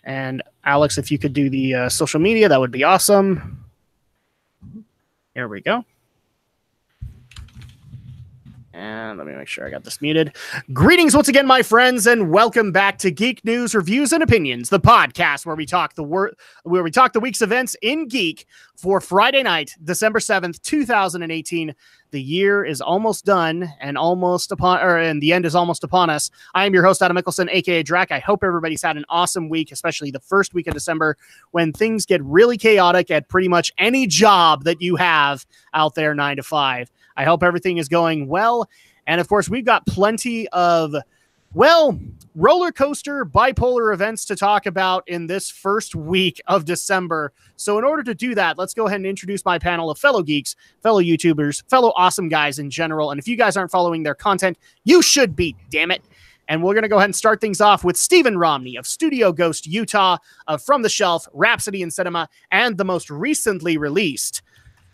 And Alex, if you could do the social media, that would be awesome. There we go. And let me make sure I got this muted. Greetings once again, my friends, and welcome back to Geek News, Reviews, and Opinions, the podcast where we talk the week's events in Geek for Friday night, December 7th, 2018. The year is almost done and the end is almost upon us. I am your host, Adam Mickelson, aka Drac. I hope everybody's had an awesome week, especially the first week of December when things get really chaotic at pretty much any job that you have out there 9 to 5. I hope everything is going well. And of course, we've got plenty of, roller coaster bipolar events to talk about in this first week of December. So in order to do that, let's go ahead and introduce my panel of fellow geeks, fellow YouTubers, fellow awesome guys in general. And if you guys aren't following their content, you should be, damn it. And we're going to go ahead and start things off with Stephen Romney of Studio Ghost, Utah, of From the Shelf, Rhapsody in Cinema, and the most recently released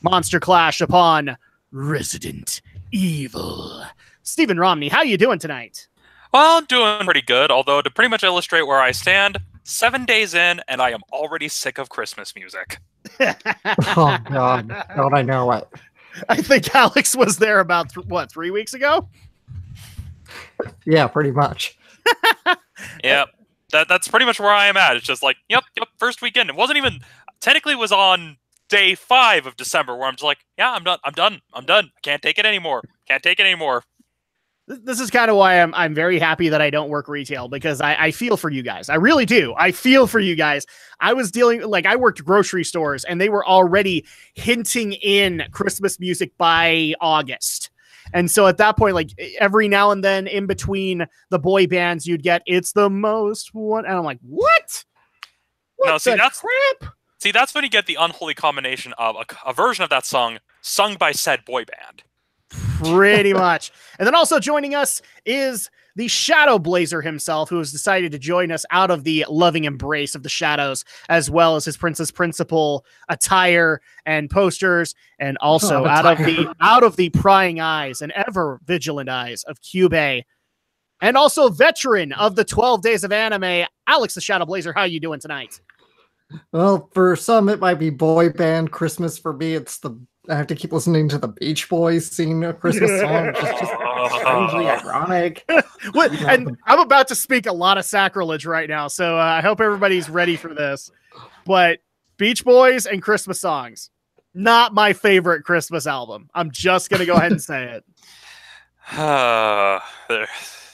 Monster Clash upon Resident Evil. Stephen Romney, how you doing tonight? Well, I'm doing pretty good, although to pretty much illustrate where I stand, 7 days in, and I am already sick of Christmas music. Oh, God. Don't I know it? I think Alex was there about, 3 weeks ago? Yeah, pretty much. Yep. That's pretty much where I am at. It's just like, yep, first weekend. It wasn't even, technically it was on day 5 of December where I'm just like, yeah, I'm done. I can't take it anymore. This is kind of why I'm very happy that I don't work retail, because I feel for you guys. I really do. I feel for you guys. I worked grocery stores and they were already hinting in Christmas music by August. And so at that point, like every now and then in between the boy bands, you'd get "It's the Most One," and I'm like, what? That's when you get the unholy combination of a version of that song sung by said boy band. Pretty much. And then also joining us is the Shadow Blazer himself, who has decided to join us out of the loving embrace of the shadows, as well as his Princess Principal attire and posters, and also out of the prying eyes and ever vigilant eyes of Cube, and also veteran of the 12 Days of Anime, Alex the Shadow Blazer. How are you doing tonight? Well, for some, it might be boy band Christmas. For me, I have to keep listening to the Beach Boys singing a Christmas song, which is just strangely ironic. And I'm about to speak a lot of sacrilege right now, so I hope everybody's ready for this. But Beach Boys and Christmas songs, not my favorite Christmas album. I'm just going to go ahead and say it.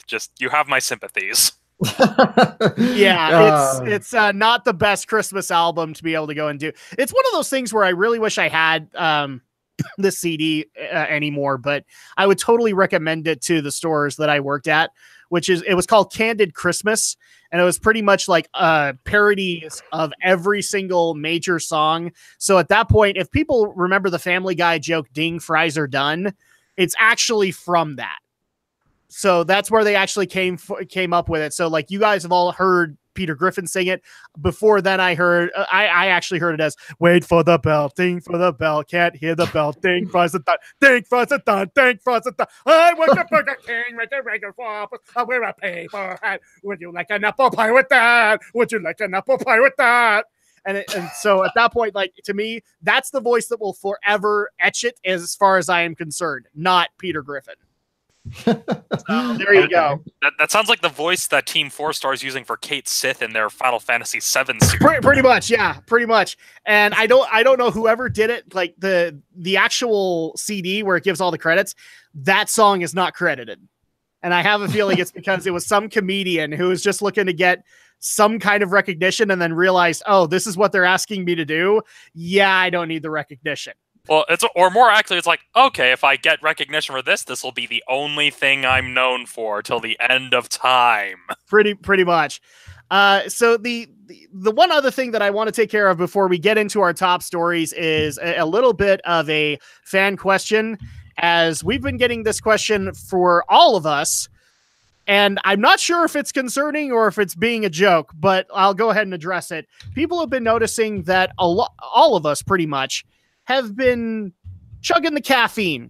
Just, you have my sympathies. Yeah, it's not the best Christmas album to be able to go and do. It's one of those things where I really wish I had this CD anymore, but I would totally recommend it to the stores that I worked at, it was called Candid Christmas, and it was pretty much like parodies of every single major song. So at that point, if people remember the Family Guy joke, "Ding, fries are done," it's actually from that. So that's where they actually came up with it. So like you guys have all heard Peter Griffin sing it. Before then I actually heard it as "Wait for the bell, ding for the bell, can't hear the bell, ding fries it done, ding fries it done, ding fries it done. I want the Burger King with the regular waffles. I wear a paper hat. Would you like an apple pie with that? Would you like an apple pie with that?" And so at that point, like, to me, that's the voice that will forever etch it as far as I am concerned, not Peter Griffin. So, there you go. That sounds like the voice that Team 4 Star is using for Kate Sith in their Final Fantasy VII series. Pretty much, yeah, pretty much. And I don't know whoever did it, like the actual CD where it gives all the credits. That song is not credited, and I have a feeling it's because it was some comedian who was just looking to get some kind of recognition, and then realized, oh, this is what they're asking me to do. Yeah, I don't need the recognition. Well, or more accurately, it's like, okay, if I get recognition for this will be the only thing I'm known for till the end of time. Pretty much. So the one other thing that I want to take care of before we get into our top stories is a little bit of a fan question, as we've been getting this question for all of us, and I'm not sure if it's concerning or if it's being a joke, but I'll go ahead and address it. People have been noticing that all of us pretty much have been chugging the caffeine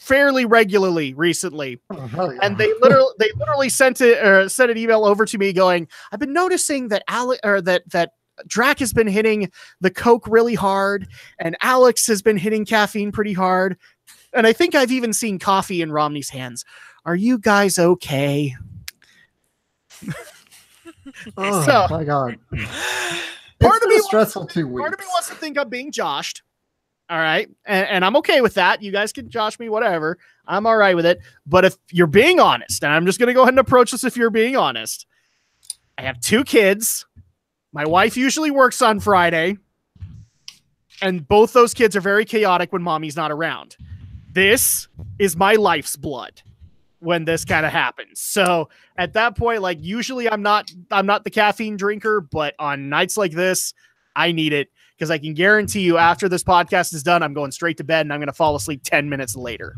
fairly regularly recently. Oh, hell yeah. And they literally sent an email over to me going, I've been noticing that that Drac has been hitting the Coke really hard, and Alex has been hitting caffeine pretty hard. And I think I've even seen coffee in Romney's hands. Are you guys okay? Oh So, my god. Part of me stressful 2 weeks. Part of me wants to think I'm being joshed. All right. And I'm okay with that. You guys can josh me, whatever. I'm all right with it. But if you're being honest, and I'm just going to go ahead and approach this if you're being honest, I have 2 kids. My wife usually works on Friday. And both those kids are very chaotic when mommy's not around. This is my life's blood when this kind of happens. So at that point, like, usually I'm not the caffeine drinker, but on nights like this, I need it. Because I can guarantee you after this podcast is done, I'm going straight to bed and I'm going to fall asleep 10 minutes later.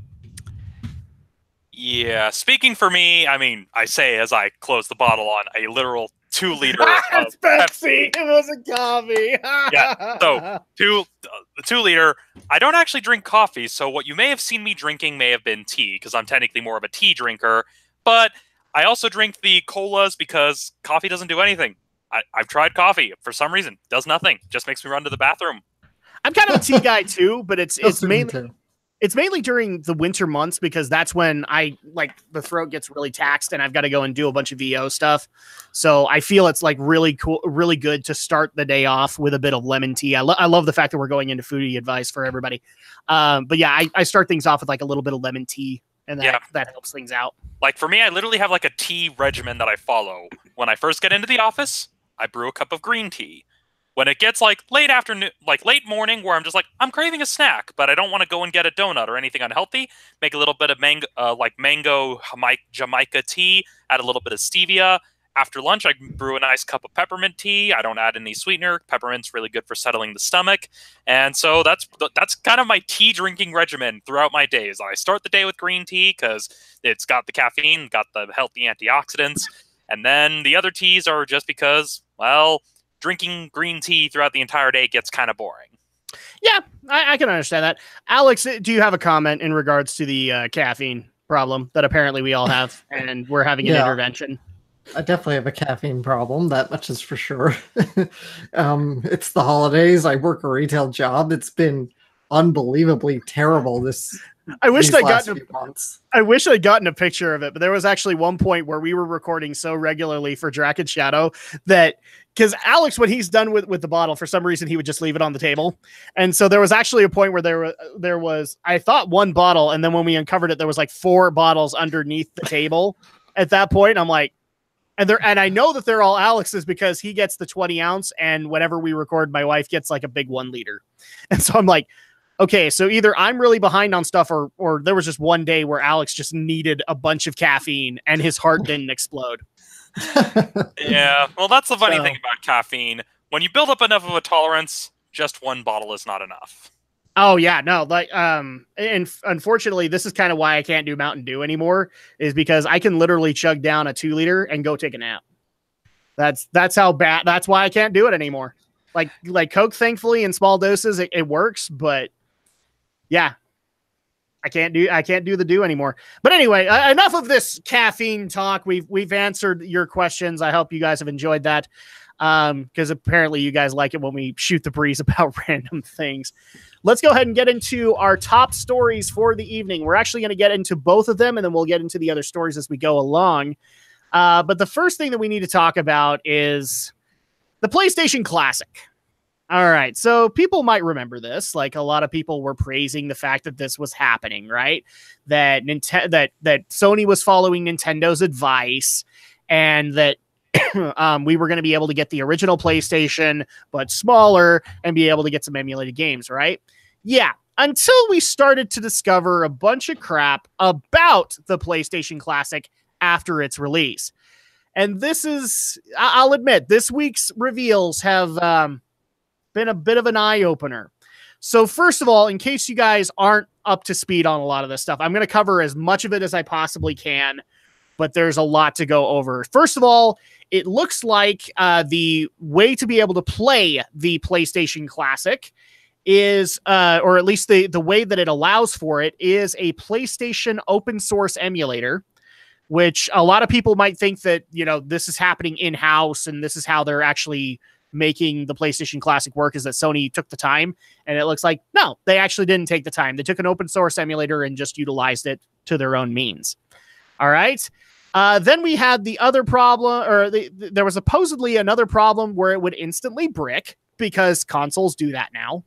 Yeah, speaking for me, I mean, I say as I close the bottle on a literal 2-liter It's Pepsi. It wasn't coffee. Yeah, so 2-liter. I don't actually drink coffee, so what you may have seen me drinking may have been tea, because I'm technically more of a tea drinker. But I also drink the colas because coffee doesn't do anything. I've tried coffee. For some reason, does nothing. Just makes me run to the bathroom. I'm kind of a tea guy too, but it's mainly too. It's mainly during the winter months because that's when the throat gets really taxed and I've got to go and do a bunch of VO stuff. So I feel it's like really cool, really good to start the day off with a bit of lemon tea. I love the fact that we're going into foodie advice for everybody. But yeah, I start things off with like a little bit of lemon tea and that helps things out. Like for me, I literally have like a tea regimen that I follow. When I first get into the office, I brew a cup of green tea. When it gets like late afternoon, like late morning, where I'm just like, I'm craving a snack, but I don't want to go and get a donut or anything unhealthy, make a little bit of mango Jamaica tea, add a little bit of stevia. After lunch, I brew a nice cup of peppermint tea. I don't add any sweetener. Peppermint's really good for settling the stomach. And so that's kind of my tea drinking regimen throughout my days. I start the day with green tea because it's got the caffeine, got the healthy antioxidants. And then the other teas are just because, well, drinking green tea throughout the entire day gets kind of boring. Yeah, I can understand that. Alex, do you have a comment in regards to the caffeine problem that apparently we all have and we're having an intervention? I definitely have a caffeine problem. That much is for sure. It's the holidays. I work a retail job. It's been unbelievably terrible I wish I'd gotten a picture of it, but there was actually one point where we were recording so regularly for Drac and Shadow that because Alex, when he's done with the bottle, for some reason he would just leave it on the table. And so there was actually a point where there was, I thought, one bottle, and then when we uncovered it, there was like 4 bottles underneath the table. At that point, I'm like, and I know that they're all Alex's because he gets the 20 ounce, and whenever we record, my wife gets like a big 1 liter. And so I'm like, okay, so either I'm really behind on stuff or there was just one day where Alex just needed a bunch of caffeine and his heart didn't explode. Yeah, well, that's the funny thing about caffeine. When you build up enough of a tolerance, just 1 bottle is not enough. Oh, yeah, no, like, and unfortunately, this is kind of why I can't do Mountain Dew anymore, is because I can literally chug down a 2 liter and go take a nap. That's how bad, that's why I can't do it anymore. Like Coke, thankfully, in small doses, it works, but yeah, I can't do the Dew anymore. But anyway, enough of this caffeine talk. We've answered your questions. I hope you guys have enjoyed that. Because apparently you guys like it when we shoot the breeze about random things. Let's go ahead and get into our top stories for the evening. We're actually going to get into both of them, and then we'll get into the other stories as we go along. But the first thing that we need to talk about is the PlayStation Classic. All right, so people might remember this. Like, a lot of people were praising the fact that this was happening, right? That that Sony was following Nintendo's advice, and that we were going to be able to get the original PlayStation, but smaller, and be able to get some emulated games, right? Yeah, until we started to discover a bunch of crap about the PlayStation Classic after its release. And this is, I'll admit, this week's reveals have been a bit of an eye-opener. So first of all, in case you guys aren't up to speed on a lot of this stuff, I'm going to cover as much of it as I possibly can, but there's a lot to go over. First of all, it looks like the way to be able to play the PlayStation Classic is, or at least the way that it allows for it, is a PlayStation open source emulator, which a lot of people might think that, this is happening in-house and this is how they're actually making the PlayStation Classic work, is that Sony took the time, and it looks like, no, they actually didn't take the time. They took an open source emulator and just utilized it to their own means. All right. Then we had the other problem, or there was supposedly another problem where it would instantly brick, because consoles do that now.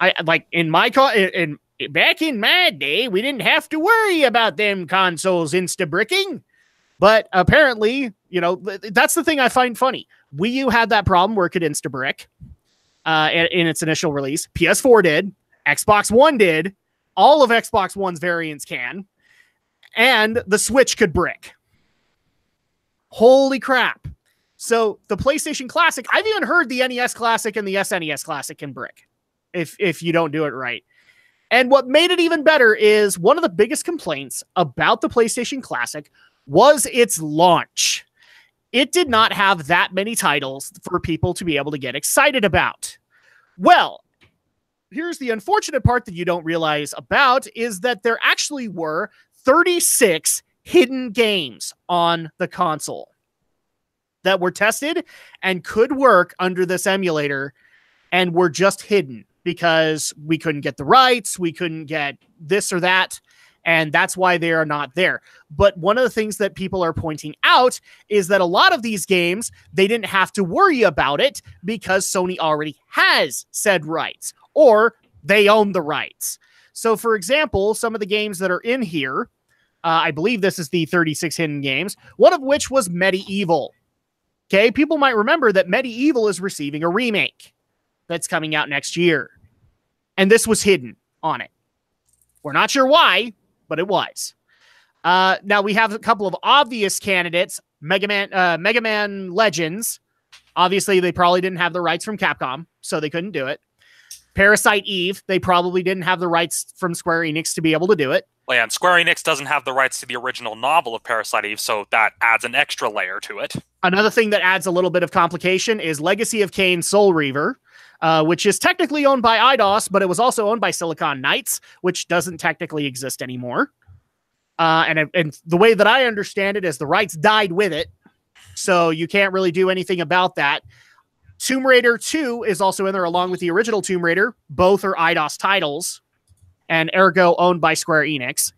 Back in my day, we didn't have to worry about them consoles insta-bricking. But apparently, that's the thing I find funny. Wii U had that problem where it could insta-brick in its initial release. PS4 did. Xbox One did. All of Xbox One's variants can. And the Switch could brick. Holy crap. So the PlayStation Classic, I've even heard the NES Classic and the SNES Classic can brick if you don't do it right. And what made it even better is one of the biggest complaints about the PlayStation Classic was its launch. It did not have that many titles for people to be able to get excited about. Well, here's the unfortunate part that you don't realize about, is that there actually were 36 hidden games on the console that were tested and could work under this emulator and were just hidden because we couldn't get the rights, we couldn't get this or that, and that's why they are not there. But one of the things that people are pointing out is that a lot of these games, they didn't have to worry about it because Sony already has said rights, or they own the rights. So, for example, some of the games that are in here, I believe this is the 36 hidden games, one of which was Medieval. Okay, people might remember that Medieval is receiving a remake that's coming out next year. And this was hidden on it. We're not sure why, but it was. Now, we have a couple of obvious candidates. Mega Man Legends. Obviously, they probably didn't have the rights from Capcom, so they couldn't do it. Parasite Eve, they probably didn't have the rights from Square Enix to be able to do it. Well, yeah, and Square Enix doesn't have the rights to the original novel of Parasite Eve, so that adds an extra layer to it. Another thing that adds a little bit of complication is Legacy of Kain Soul Reaver, which is technically owned by Eidos, but it was also owned by Silicon Knights, which doesn't technically exist anymore. And the way that I understand it is the rights died with it, so you can't really do anything about that. Tomb Raider 2 is also in there along with the original Tomb Raider. Both are Eidos titles, and ergo owned by Square Enix.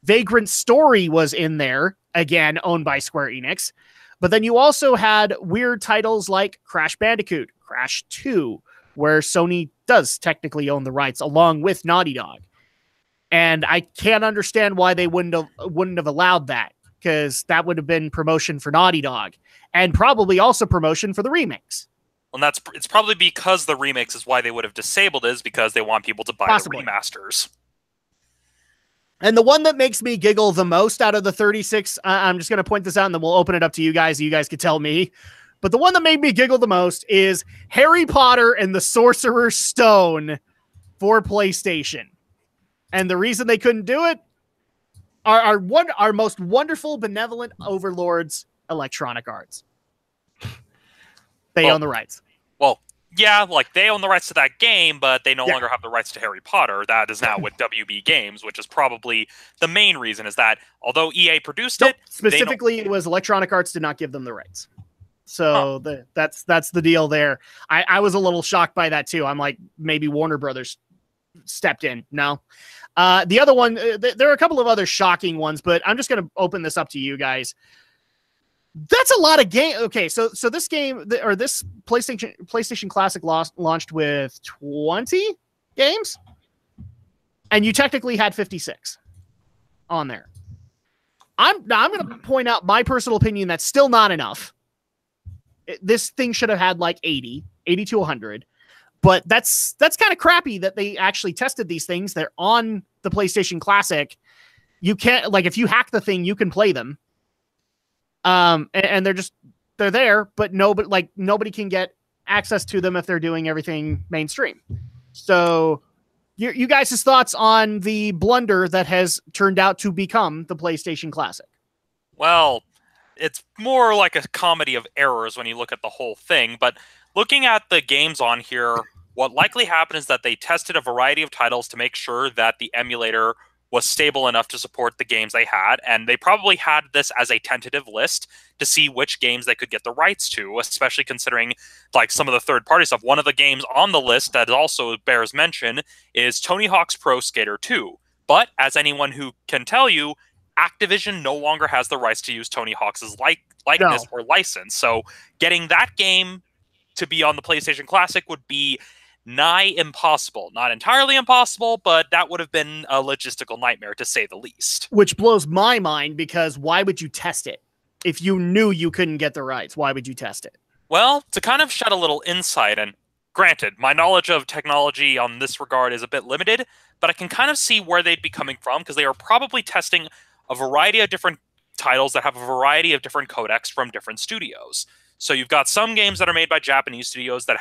Vagrant Story was in there, again, owned by Square Enix. But then you also had weird titles like Crash Bandicoot, Crash 2, where Sony does technically own the rights along with Naughty Dog. And I can't understand why they wouldn't have allowed that, because that would have been promotion for Naughty Dog and probably also promotion for the remakes. Well, it's probably because the remakes is why they would have disabled it, is because they want people to buy the remasters. And the one that makes me giggle the most out of the 36, I'm just going to point this out and then we'll open it up to you guys. You guys can tell me. But the one that made me giggle the most is Harry Potter and the Sorcerer's Stone for PlayStation. And the reason they couldn't do it, our most wonderful, benevolent overlords, Electronic Arts. They own the rights. Well, yeah, like they own the rights to that game, but they no longer have the rights to Harry Potter. That is now with WB Games, which is probably the main reason, is that although EA produced it... Specifically, it was Electronic Arts did not give them the rights. So that's the deal there. I was a little shocked by that too. I'm like, maybe Warner Brothers stepped in. No. The other one, there are a couple of other shocking ones, but I'm just going to open this up to you guys. That's a lot of game. Okay, so this game, or this PlayStation Classic launched with 20 games, and you technically had 56 on there. I'm going to point out my personal opinion. That's still not enough. This thing should have had like 80 to 100, but that's kind of crappy that they actually tested these things. They're on the PlayStation Classic. You can't, like, if you hack the thing, you can play them. And they're there, but nobody can get access to them if they're doing everything mainstream. So you guys' thoughts on the blunder that has turned out to become the PlayStation Classic? Well, it's more like a comedy of errors when you look at the whole thing, but looking at the games on here, What likely happened is that they tested a variety of titles to make sure that the emulator was stable enough to support the games they had, and they probably had this as a tentative list to see which games they could get the rights to, especially considering like some of the third-party stuff. One of the games on the list that also bears mention is Tony Hawk's Pro Skater 2. But as anyone who can tell you, Activision no longer has the rights to use Tony Hawk's likeness or license. So getting that game to be on the PlayStation Classic would be nigh impossible. Not entirely impossible, but that would have been a logistical nightmare, to say the least. Which blows my mind, because why would you test it? If you knew you couldn't get the rights, why would you test it? Well, to kind of shed a little insight, and granted, my knowledge of technology on this regard is a bit limited, but I can kind of see where they'd be coming from, because they are probably testing a variety of different titles that have a variety of different codecs from different studios. So you've got some games that are made by Japanese studios that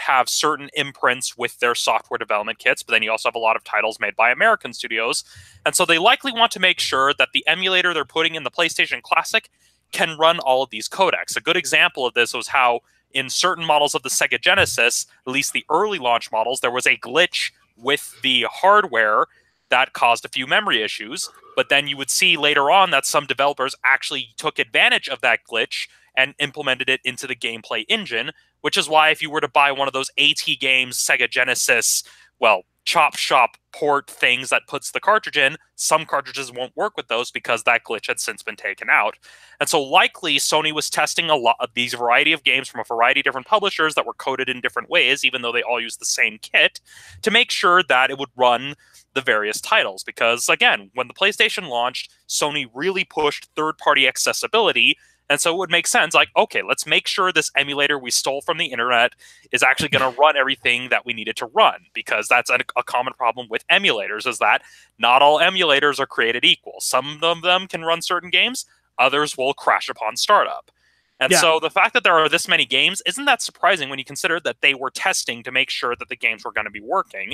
have certain imprints with their software development kits, but then you also have a lot of titles made by American studios. And so they likely want to make sure that the emulator they're putting in the PlayStation Classic can run all of these codecs. A good example of this was how in certain models of the Sega Genesis, at least the early launch models, there was a glitch with the hardware that caused a few memory issues. But then you would see later on that some developers actually took advantage of that glitch and implemented it into the gameplay engine, which is why if you were to buy one of those AT Games Sega Genesis, well, chop shop port things that puts the cartridge in, some cartridges won't work with those because that glitch had since been taken out. And so likely Sony was testing a lot of these variety of games from a variety of different publishers that were coded in different ways, even though they all use the same kit, to make sure that it would run the various titles. Because again, when the PlayStation launched, Sony really pushed third-party accessibility. And so it would make sense, like, okay, let's make sure this emulator we stole from the internet is actually going to run everything that we need it to run, because that's a common problem with emulators, is that not all emulators are created equal. Some of them can run certain games, others will crash upon startup. And so the fact that there are this many games, isn't that surprising when you consider that they were testing to make sure that the games were going to be working,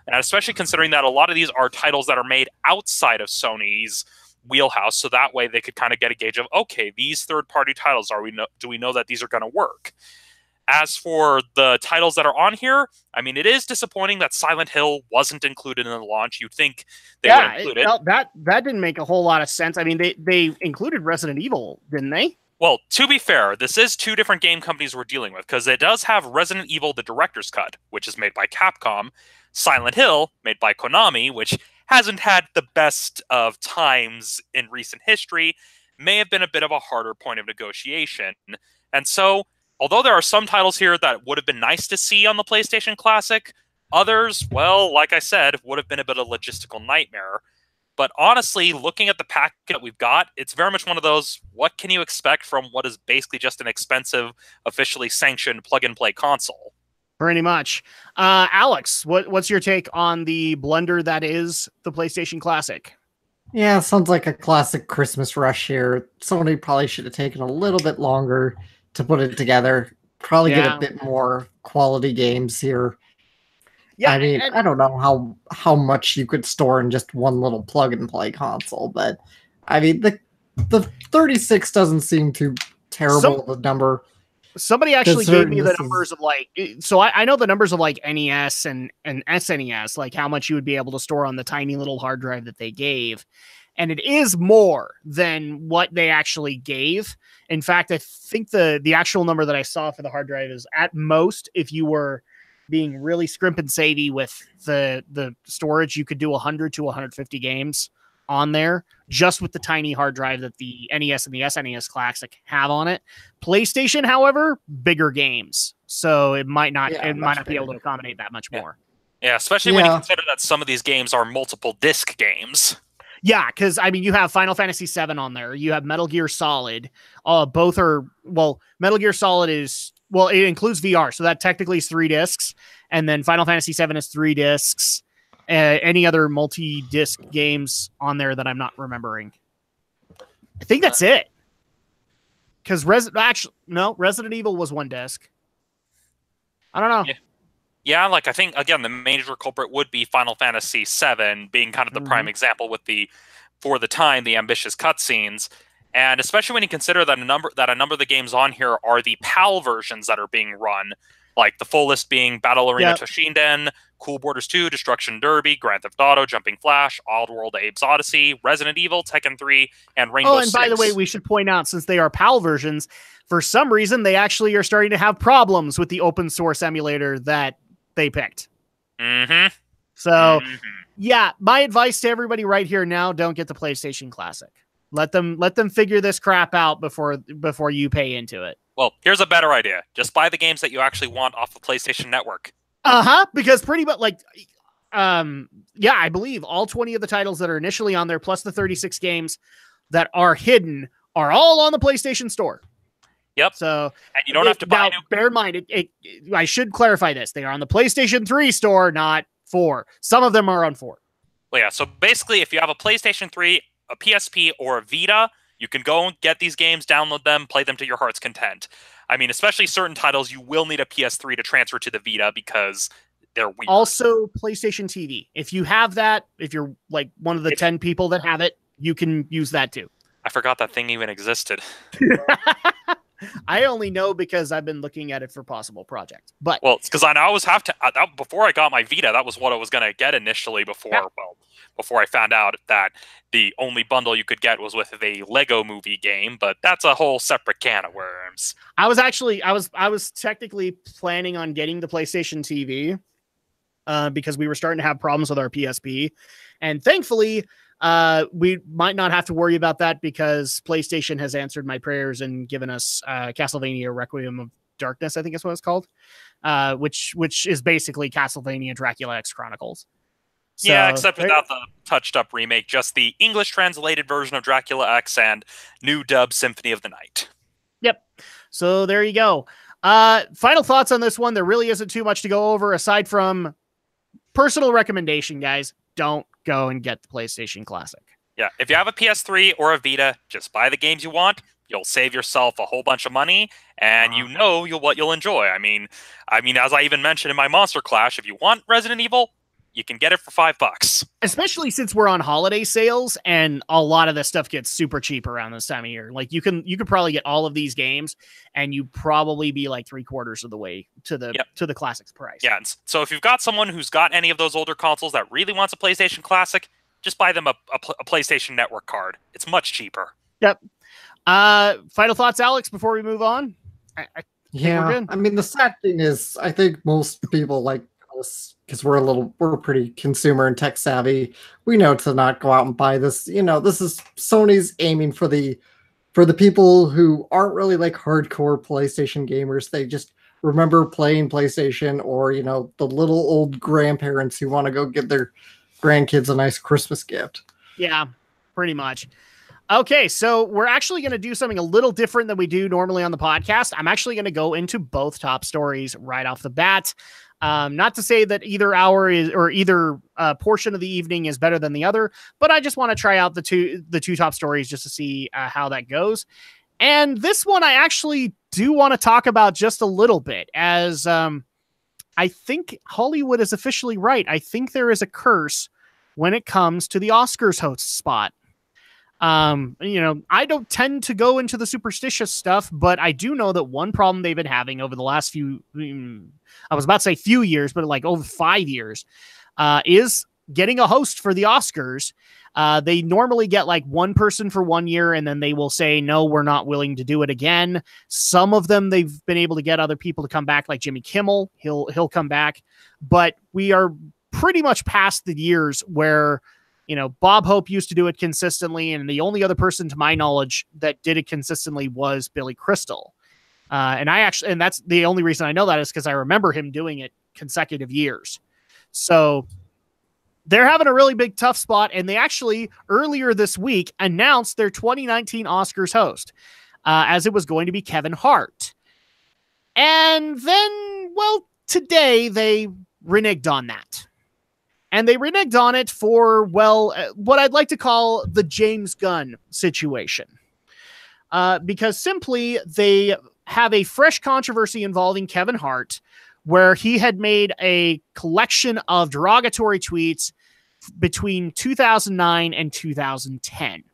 and especially considering that a lot of these are titles that are made outside of Sony's wheelhouse, so that way they could kind of get a gauge of, okay, these third-party titles, do we know that these are going to work? As for the titles that are on here, I mean, it is disappointing that Silent Hill wasn't included in the launch. You'd think they would include it. That didn't make a whole lot of sense. I mean, they included Resident Evil, didn't they? Well, to be fair, this is two different game companies we're dealing with, because it does have Resident Evil, the Director's Cut, which is made by Capcom, Silent Hill, made by Konami, which hasn't had the best of times in recent history, may have been a bit of a harder point of negotiation. And so, although there are some titles here that would have been nice to see on the PlayStation Classic, others, well, like I said, would have been a bit of a logistical nightmare. But honestly, looking at the packet that we've got, it's very much one of those, what can you expect from what is basically just an expensive, officially sanctioned plug-and-play console? Pretty much. Alex, what's your take on the blunder that is the PlayStation Classic? Yeah, sounds like a classic Christmas rush here. Sony probably should have taken a little bit longer to put it together. Probably get a bit more quality games here. Yeah, I mean, I don't know how much you could store in just one little plug-and-play console, but I mean, the 36 doesn't seem too terrible of a number. Somebody actually gave me the numbers of like, so I know the numbers of like NES and SNES, like how much you would be able to store on the tiny little hard drive that they gave. And it is more than what they actually gave. In fact, I think the actual number that I saw for the hard drive is at most, if you were being really scrimp and savvy with the storage, you could do 100 to 150 games on there, just with the tiny hard drive that the NES and the SNES Classic have on it. PlayStation, however, bigger games, so it might not be able to accommodate that much more. Yeah, especially when you consider that some of these games are multiple disc games. Yeah, because I mean, you have Final Fantasy VII on there. You have Metal Gear Solid. Both are, well, Metal Gear Solid is, well, it includes VR, so that technically is 3 discs, and then Final Fantasy VII is 3 discs. Any other multi-disc games on there that I'm not remembering? I think that's it. Because Resident Evil was 1 disc. I don't know. Yeah, like I think again the major culprit would be Final Fantasy VII being kind of the prime example with for the time the ambitious cutscenes, and especially when you consider that a number of the games on here are the PAL versions that are being run. Like the full list being Battle Arena Yep. Toshinden, Cool Borders 2, Destruction Derby, Grand Theft Auto, Jumping Flash, Oddworld Abe's Odyssey, Resident Evil, Tekken 3, and Rainbow Oh, and Six. by the way, we should point out, since they are PAL versions, for some reason, they actually are starting to have problems with the open source emulator that they picked. Mm-hmm. So, yeah, my advice to everybody right here now, don't get the PlayStation Classic. Let them figure this crap out before you pay into it. Well, here's a better idea. Just buy the games that you actually want off the PlayStation Network. Because pretty much I believe all 20 of the titles that are initially on there, plus the 36 games that are hidden, are all on the PlayStation Store. Yep. So, and you don't have to buy. Now, bear in mind, I should clarify this: they are on the PlayStation 3 store, not 4. Some of them are on 4. Well, yeah. So basically, if you have a PlayStation 3, a PSP, or a Vita, you can go and get these games, download them, play them to your heart's content. I mean, especially certain titles, you will need a PS3 to transfer to the Vita because they're weird. Also, PlayStation TV. If you have that, if you're like one of the 10 people that have it, you can use that too. I forgot that thing even existed. I only know because I've been looking at it for possible projects. But well, it's because I always have to. Before I got my Vita, that was what I was going to get initially. Before I found out that the only bundle you could get was with the Lego Movie game, but that's a whole separate can of worms. I was technically planning on getting the PlayStation TV because we were starting to have problems with our PSP, and thankfully, we might not have to worry about that because PlayStation has answered my prayers and given us Castlevania Requiem of Darkness, I think is what it's called, which is basically Castlevania Dracula X Chronicles. So, yeah, except without the touched-up remake, just the English translated version of Dracula X and new dub Symphony of the Night. Yep. So there you go. Final thoughts on this one. There really isn't too much to go over aside from personal recommendation, guys. Don't go and get the PlayStation Classic. Yeah, if you have a PS3 or a Vita, just buy the games you want. You'll save yourself a whole bunch of money, and what you'll enjoy. I mean, as I even mentioned in my Monster Clash, if you want Resident Evil, you can get it for $5. Especially since we're on holiday sales, and a lot of this stuff gets super cheap around this time of year. Like you could probably get all of these games, and you probably be like 3/4 of the way to the Classic's price. Yeah, and so if you've got someone who's got any of those older consoles that really wants a PlayStation Classic, just buy them a PlayStation Network card. It's much cheaper. Yep. Final thoughts, Alex, before we move on? I mean, the sad thing is, I think most people like us, because we're pretty consumer and tech savvy, we know to not go out and buy this. You know, this is Sony's aiming for the people who aren't really like hardcore PlayStation gamers. They just remember playing PlayStation, or the little old grandparents who want to go give their grandkids a nice Christmas gift. Yeah, pretty much. Okay, so we're actually going to do something a little different than we do normally on the podcast. I'm actually going to go into both top stories right off the bat. Not to say that either hour either portion of the evening is better than the other, but I just want to try out the two top stories just to see how that goes. And this one I actually do want to talk about just a little bit, as I think Hollywood is officially right. I think there is a curse when it comes to the Oscars host spot. I don't tend to go into the superstitious stuff, but I do know that one problem they've been having over the last few years, but like over 5 years, is getting a host for the Oscars. They normally get like one person for 1 year, and then they will say, no, we're not willing to do it again. Some of them, they've been able to get other people to come back, like Jimmy Kimmel. He'll come back, but we are pretty much past the years where, Bob Hope used to do it consistently, and the only other person to my knowledge that did it consistently was Billy Crystal. And that's the only reason I know that is because I remember him doing it consecutive years. So they're having a really big tough spot, and they actually earlier this week announced their 2019 Oscars host, as it was going to be Kevin Hart. And then, today they reneged on that. And they reneged on it for, what I'd like to call the James Gunn situation. Because simply they have a fresh controversy involving Kevin Hart, where he had made a collection of derogatory tweets between 2009 and 2010.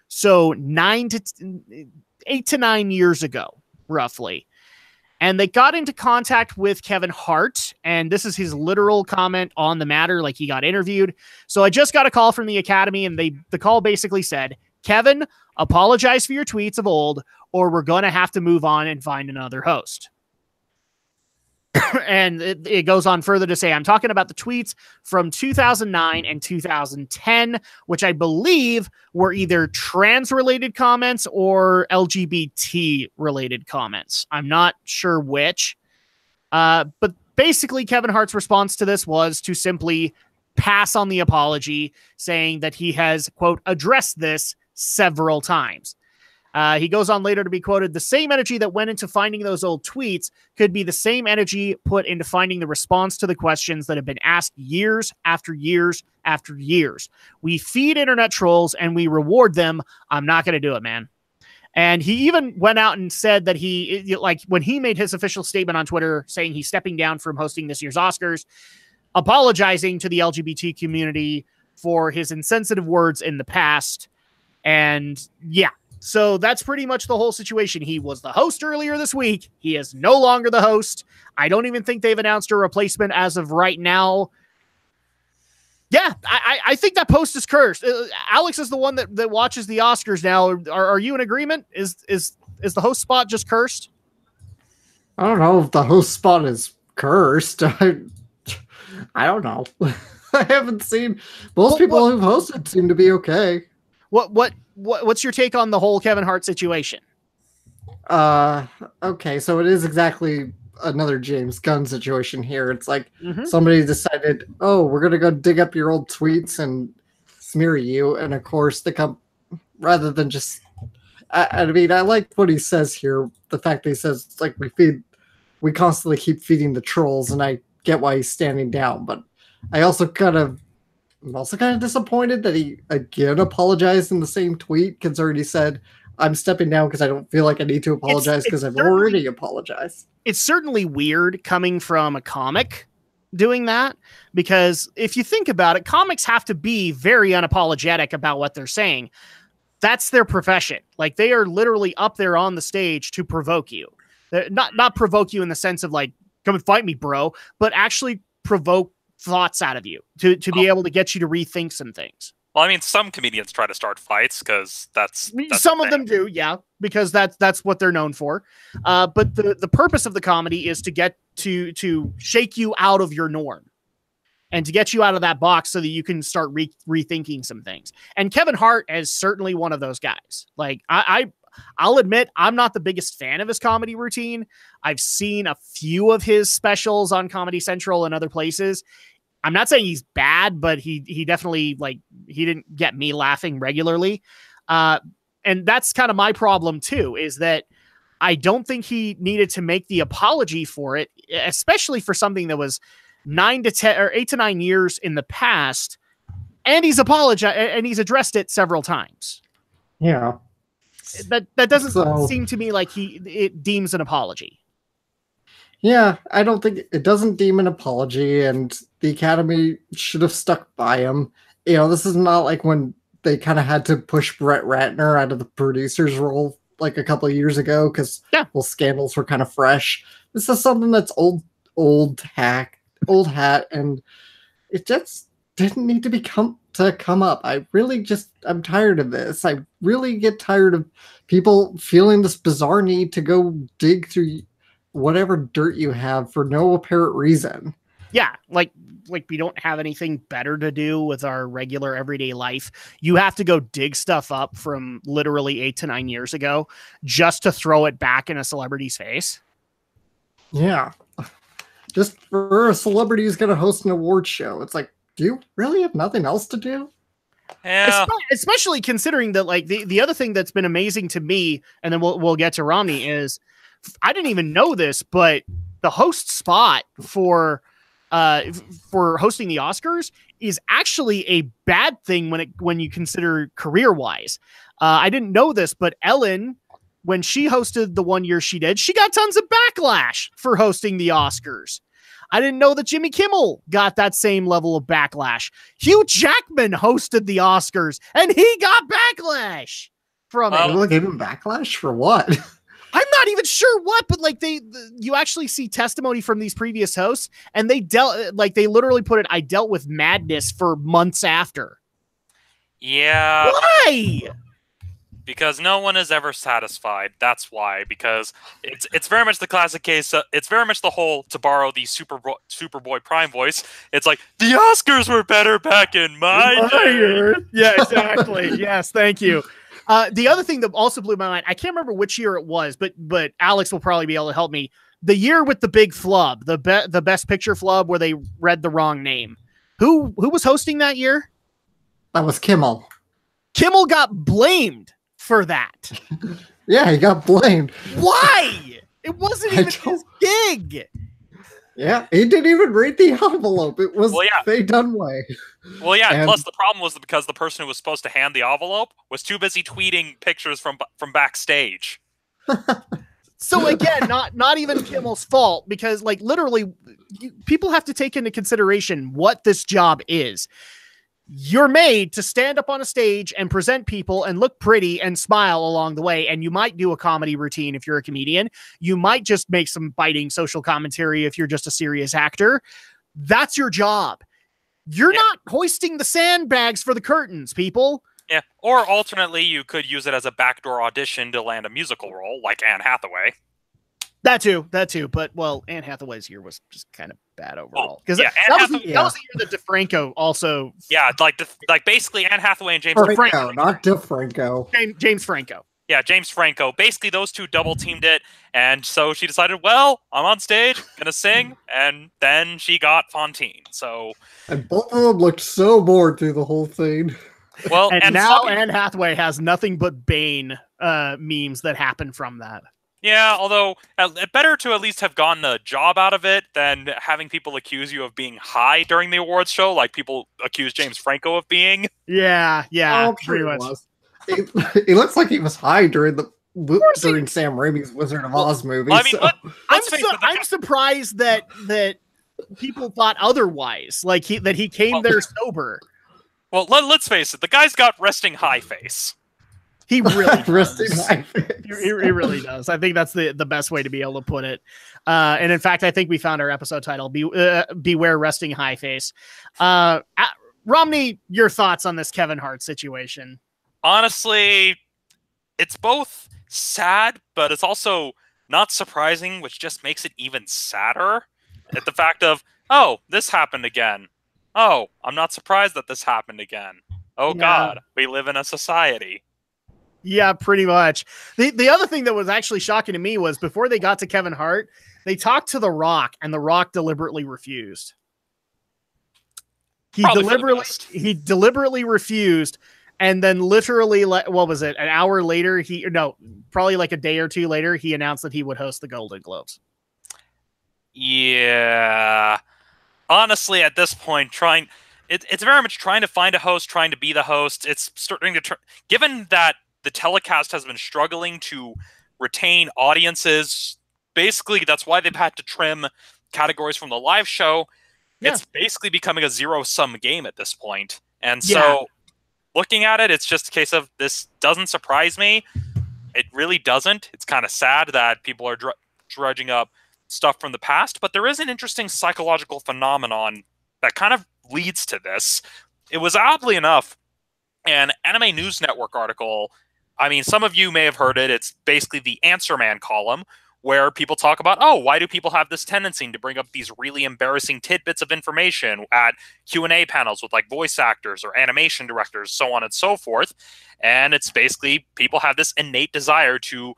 So 8 to 9 years ago, roughly. And they got into contact with Kevin Hart, and this is his literal comment on the matter, like he got interviewed. So I just got a call from the Academy, and the call basically said, Kevin, apologize for your tweets of old, or we're going to have to move on and find another host. And it goes on further to say, I'm talking about the tweets from 2009 and 2010, which I believe were either trans-related comments or LGBT-related comments. I'm not sure which. But basically, Kevin Hart's response to this was to simply pass on the apology, saying that he has, quote, addressed this several times. He goes on later to be quoted, the same energy that went into finding those old tweets could be the same energy put into finding the response to the questions that have been asked years after years after years. We feed internet trolls and we reward them. I'm not going to do it, man. And he even went out and said that when he made his official statement on Twitter saying he's stepping down from hosting this year's Oscars, apologizing to the LGBT community for his insensitive words in the past. And yeah. So that's pretty much the whole situation. He was the host earlier this week. He is no longer the host. I don't even think they've announced a replacement as of right now. Yeah, I think that post is cursed. Alex is the one that watches the Oscars now. Are you in agreement? Is the host spot just cursed? I don't know if the host spot is cursed. I don't know. I haven't seen most people who've hosted seem to be okay. What's your take on the whole Kevin Hart situation? Okay, so it is exactly another James Gunn situation here. It's like somebody decided, oh, we're going to go dig up your old tweets and smear you. And of course, rather than just, I mean, I like what he says here. The fact that he says, like, we constantly keep feeding the trolls, and I get why he's standing down. But I'm also kind of disappointed that he again apologized in the same tweet, considering he said, I'm stepping down because I don't feel like I need to apologize because I've already apologized. It's certainly weird coming from a comic doing that, because if you think about it, comics have to be very unapologetic about what they're saying. That's their profession. Like, they are literally up there on the stage to provoke you. Not provoke you in the sense of like, come and fight me, bro, but actually provoke thoughts out of you to be able to get you to rethink some things. Well, I mean, some comedians try to start fights because that's some of them do, yeah, because that's what they're known for. But the purpose of the comedy is to get to shake you out of your norm and to get you out of that box so that you can start rethinking some things. And Kevin Hart is certainly one of those guys. Like, I'll admit, I'm not the biggest fan of his comedy routine. I've seen a few of his specials on Comedy Central and other places. I'm not saying he's bad, but he definitely, like, he didn't get me laughing regularly. And that's kind of my problem too, is that I don't think he needed to make the apology for it, especially for something that was 8 to 9 years in the past. And he's apologized and he's addressed it several times. Yeah. That doesn't seem to me like it deems an apology. Yeah, I don't think it doesn't deem an apology, and the Academy should have stuck by him. You know, this is not like when they kind of had to push Brett Ratner out of the producer's role like a couple of years ago because scandals were kind of fresh. This is something that's old hat, and it just didn't need to come up. I'm tired of this. I really get tired of people feeling this bizarre need to go dig through whatever dirt you have for no apparent reason. Yeah, like we don't have anything better to do with our regular everyday life. You have to go dig stuff up from literally 8 to 9 years ago just to throw it back in a celebrity's face. Yeah. Just for a celebrity who's going to host an award show. It's like, do you really have nothing else to do? Yeah. Especially considering that, like, the other thing that's been amazing to me, and then we'll get to Romney, is I didn't even know this, but the host spot for hosting the Oscars is actually a bad thing when you consider career-wise. I didn't know this, but Ellen, when she hosted the 1 year she did, she got tons of backlash for hosting the Oscars. I didn't know that Jimmy Kimmel got that same level of backlash. Hugh Jackman hosted the Oscars, and he got backlash from it. People gave him backlash for what? I'm not even sure what, but like you actually see testimony from these previous hosts, and they literally put it. I dealt with madness for months after. Yeah. Why? Because no one is ever satisfied. That's why. Because it's very much the classic case. It's very much the whole, to borrow the Superboy Prime voice. It's like the Oscars were better back in my day. Yeah, exactly. Yes, thank you. The other thing that also blew my mind, I can't remember which year it was, but Alex will probably be able to help me. The year with the big flub, the Best Picture flub, where they read the wrong name. Who was hosting that year? That was Kimmel. Kimmel got blamed for that. Yeah, he got blamed. Why? It wasn't even his gig. Yeah, he didn't even read the envelope. It was Faye Dunaway. Well, yeah, and plus the problem was because the person who was supposed to hand the envelope was too busy tweeting pictures from backstage. So again, not even Kimmel's fault, because like literally people have to take into consideration what this job is. You're made to stand up on a stage and present people and look pretty and smile along the way. And you might do a comedy routine if you're a comedian. You might just make some biting social commentary if you're just a serious actor. That's your job. You're not hoisting the sandbags for the curtains, people. Yeah. Or alternately, you could use it as a backdoor audition to land a musical role, like Anne Hathaway. That too. But, well, Anne Hathaway's year was just kind of bad overall. Because that was the year that DeFranco also... Yeah, like basically Anne Hathaway and James Franco. Not DeFranco. James Franco. Yeah, James Franco. Basically, those two double-teamed it, and so she decided, well, I'm on stage, gonna sing, and then she got Fontaine, so... And both of them looked so bored through the whole thing. Well, and now Anne Hathaway has nothing but Bane memes that happen from that. Yeah, although better to at least have gotten a job out of it than having people accuse you of being high during the awards show, like people accuse James Franco of being. Yeah, pretty much. He looks like he was high during Sam Raimi's Wizard of Oz movie. I mean, I'm surprised that people thought otherwise. Like he came there sober. Well, let's face it, the guy's got resting high face. He really does. He really does. I think that's the best way to be able to put it. And in fact, I think we found our episode title, Beware Resting High Face. Romney, your thoughts on this Kevin Hart situation? Honestly, it's both sad, but it's also not surprising, which just makes it even sadder at the fact of, oh, this happened again. Oh, I'm not surprised that this happened again. Oh, God, we live in a society. Yeah, pretty much. The other thing that was actually shocking to me was before they got to Kevin Hart, they talked to The Rock, and The Rock deliberately refused. He deliberately refused, and then literally, what was it? An hour later, probably like a day or two later, he announced that he would host the Golden Globes. Yeah. Honestly, at this point, it's very much trying to find a host, trying to be the host. It's starting to given that the telecast has been struggling to retain audiences. Basically, that's why they've had to trim categories from the live show. Yeah. It's basically becoming a zero-sum game at this point. And so, looking at it, it's just a case of this doesn't surprise me. It really doesn't. It's kind of sad that people are drudging up stuff from the past, but there is an interesting psychological phenomenon that kind of leads to this. It was oddly enough an Anime News Network article. I mean, some of you may have heard it. It's basically the Answer Man column where people talk about, oh, why do people have this tendency to bring up these really embarrassing tidbits of information at Q&A panels with like voice actors or animation directors, so on and so forth. And it's basically people have this innate desire to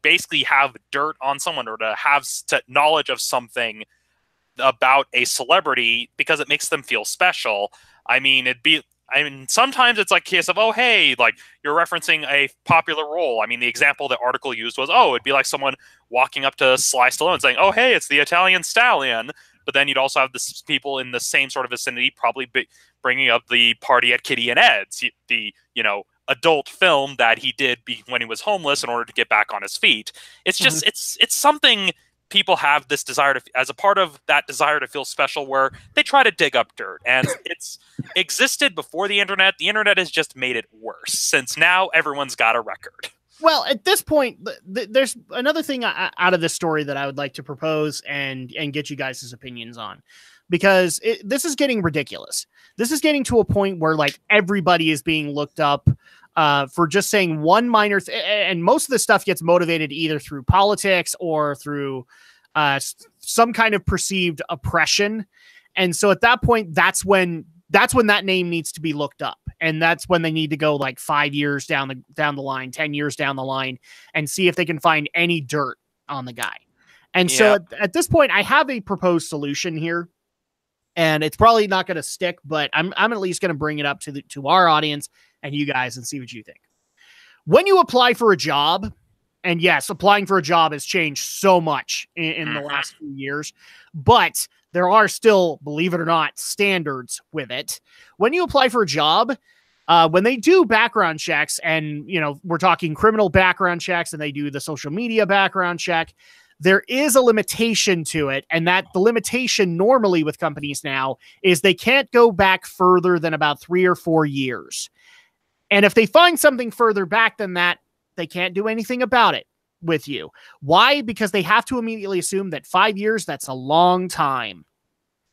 basically have dirt on someone or to have knowledge of something about a celebrity because it makes them feel special. I mean, sometimes it's like a case of, oh, hey, like you're referencing a popular role. I mean, the example the article used was, oh, it'd be like someone walking up to Sly Stallone saying, oh, hey, it's the Italian Stallion. But then you'd also have people in the same sort of vicinity probably bringing up the Party at Kitty and Ed's, the adult film that he did when he was homeless in order to get back on his feet. It's just, it's something people have this desire to, as a part of that desire to feel special, where they try to dig up dirt, and it's existed before the internet. The internet has just made it worse since now everyone's got a record. Well, at this point, there's another thing out of this story that I would like to propose and get you guys' opinions on, because this is getting ridiculous. This is getting to a point where like everybody is being looked up for just saying one minor and most of the stuff gets motivated either through politics or through some kind of perceived oppression. And so at that point, that's when that name needs to be looked up. And that's when they need to go like 5 years down the line, 10 years down the line, and see if they can find any dirt on the guy. And so at this point, I have a proposed solution here, and it's probably not going to stick, but I'm at least going to bring it up to our audience and you guys and see what you think. When you apply for a job, and yes, applying for a job has changed so much in the last few years, but there are still, believe it or not, standards with it. When you apply for a job, when they do background checks, and we're talking criminal background checks, and they do the social media background check, there is a limitation to it. And that the limitation normally with companies now is they can't go back further than about 3 or 4 years. And if they find something further back than that, they can't do anything about it with you. Why? Because they have to immediately assume that 5 years, that's a long time.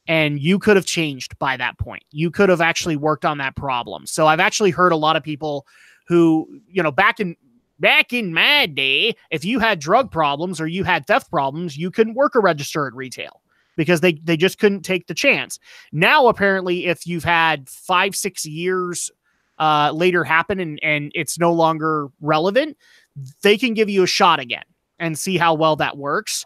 And you could have changed by that point. You could have actually worked on that problem. So I've actually heard a lot of people who, back in my day, if you had drug problems or you had theft problems, you couldn't work a register at retail because they just couldn't take the chance. Now, apparently, if you've had 5-6 years later happen and it's no longer relevant, they can give you a shot again and see how well that works.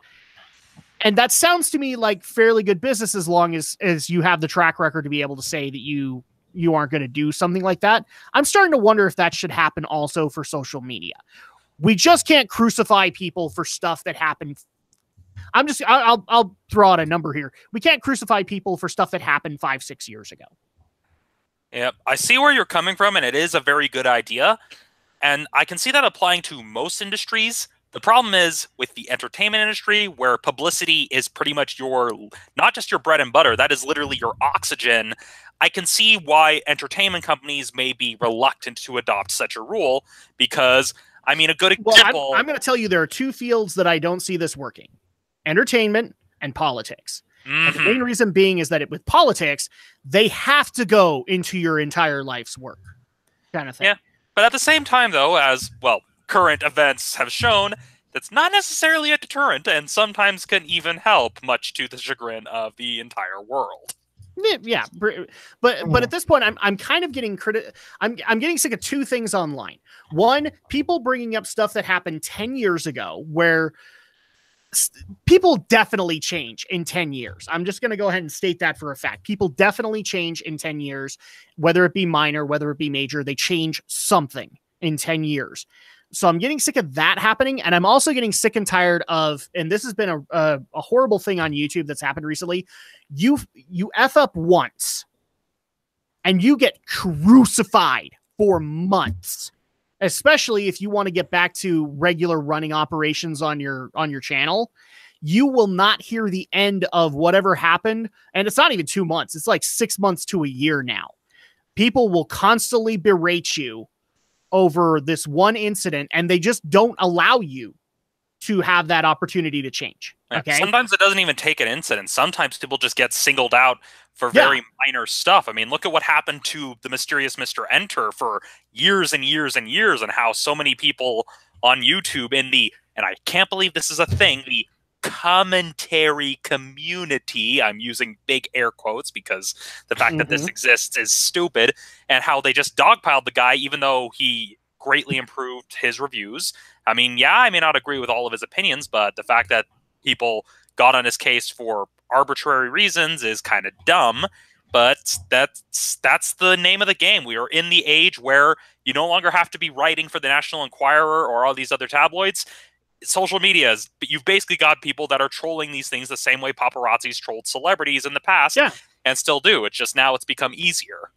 And that sounds to me like fairly good business as long as you have the track record to be able to say that you aren't going to do something like that. I'm starting to wonder if that should happen also for social media. We just can't crucify people for stuff that happened. I'll throw out a number here. We can't crucify people for stuff that happened 5-6 years ago. Yep, I see where you're coming from, and it is a very good idea. And I can see that applying to most industries. The problem is with the entertainment industry, where publicity is pretty much not just your bread and butter, that is literally your oxygen. I can see why entertainment companies may be reluctant to adopt such a rule because, I mean, a good example... Well, I'm going to tell you there are two fields that I don't see this working. Entertainment and politics. And the main reason being is that with politics, they have to go into your entire life's work kind of thing. Yeah, but at the same time, though, as, well, current events have shown, that's not necessarily a deterrent and sometimes can even help, much to the chagrin of the entire world. Yeah, but at this point, I'm kind of getting I'm getting sick of two things online. One, people bringing up stuff that happened 10 years ago, where people definitely change in 10 years. I'm just going to go ahead and state that for a fact. People definitely change in 10 years, whether it be minor, whether it be major, they change something in 10 years. So I'm getting sick of that happening. And I'm also getting sick and tired of, and this has been a horrible thing on YouTube that's happened recently. You F up once and you get crucified for months, especially if you want to get back to regular running operations on your channel. You will not hear the end of whatever happened. And it's not even 2 months. It's like 6 months to a year now. People will constantly berate you over this one incident, and they just don't allow you to have that opportunity to change. Okay. Sometimes it doesn't even take an incident. Sometimes people just get singled out for very minor stuff. I mean, look at what happened to the mysterious Mr. Enter for years and years and years, and how so many people on YouTube and I can't believe this is a thing, the commentary community, I'm using big air quotes because the fact that this exists is stupid, and how they just dogpiled the guy even though he greatly improved his reviews. I mean, yeah, I may not agree with all of his opinions, but the fact that people got on his case for arbitrary reasons is kind of dumb. But that's the name of the game. We are in the age where you no longer have to be writing for the National Enquirer or all these other tabloids. Social media is, you've basically got people that are trolling these things the same way paparazzi's trolled celebrities in the past, and still do. It's just now it's become easier.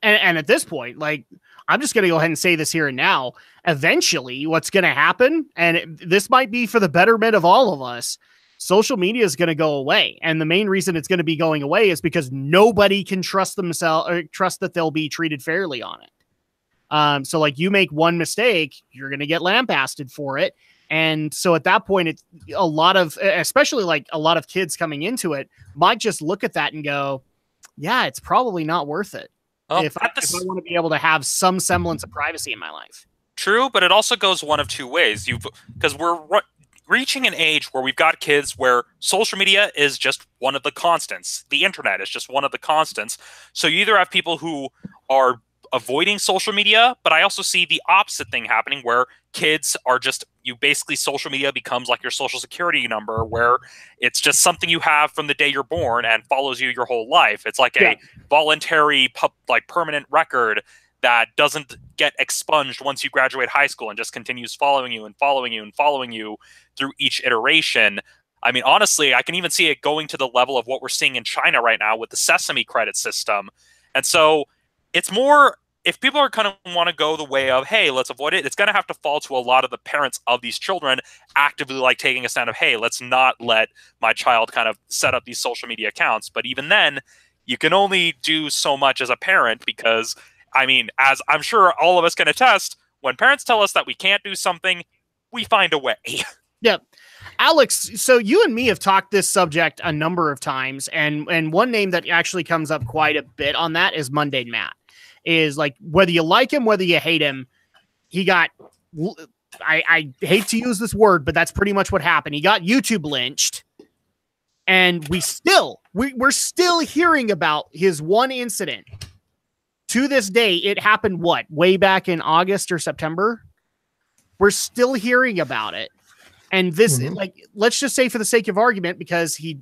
And at this point, like, I'm just going to go ahead and say this here and now. Eventually, what's going to happen, and this might be for the betterment of all of us, social media is going to go away. And the main reason it's going to be going away is because nobody can trust themselves or trust that they'll be treated fairly on it. So like you make one mistake, you're going to get lambasted for it. And so at that point, it's a lot of, especially like a lot of kids coming into it might just look at that and go, yeah, it's probably not worth it. If I want to be able to have some semblance of privacy in my life. True, but it also goes one of two ways. Because we're reaching an age where we've got kids where social media is just one of the constants. The internet is just one of the constants. So you either have people who are avoiding social media, but I also see the opposite thing happening where kids are just, you basically, social media becomes like your social security number, where it's just something you have from the day you're born and follows you your whole life. It's like a voluntary, permanent record that doesn't get expunged once you graduate high school and just continues following you and following you and following you through each iteration. I mean, honestly, I can even see it going to the level of what we're seeing in China right now with the Sesame credit system. And so it's more, if people are kind of want to go the way of, hey, let's avoid it, it's going to have to fall to a lot of the parents of these children actively like taking a stand of, hey, let's not let my child kind of set up these social media accounts. But even then, you can only do so much as a parent, because I mean, as I'm sure all of us can attest, when parents tell us that we can't do something, we find a way. Yeah. Alex, so you and me have talked this subject a number of times, and one name that actually comes up quite a bit on that is Mundane Matt. Is like, whether you like him, whether you hate him, he got, I hate to use this word, but that's pretty much what happened. He got YouTube lynched, and we're still hearing about his one incident. To this day, it happened way back in August or September. We're still hearing about it. And this, like, let's just say for the sake of argument, because he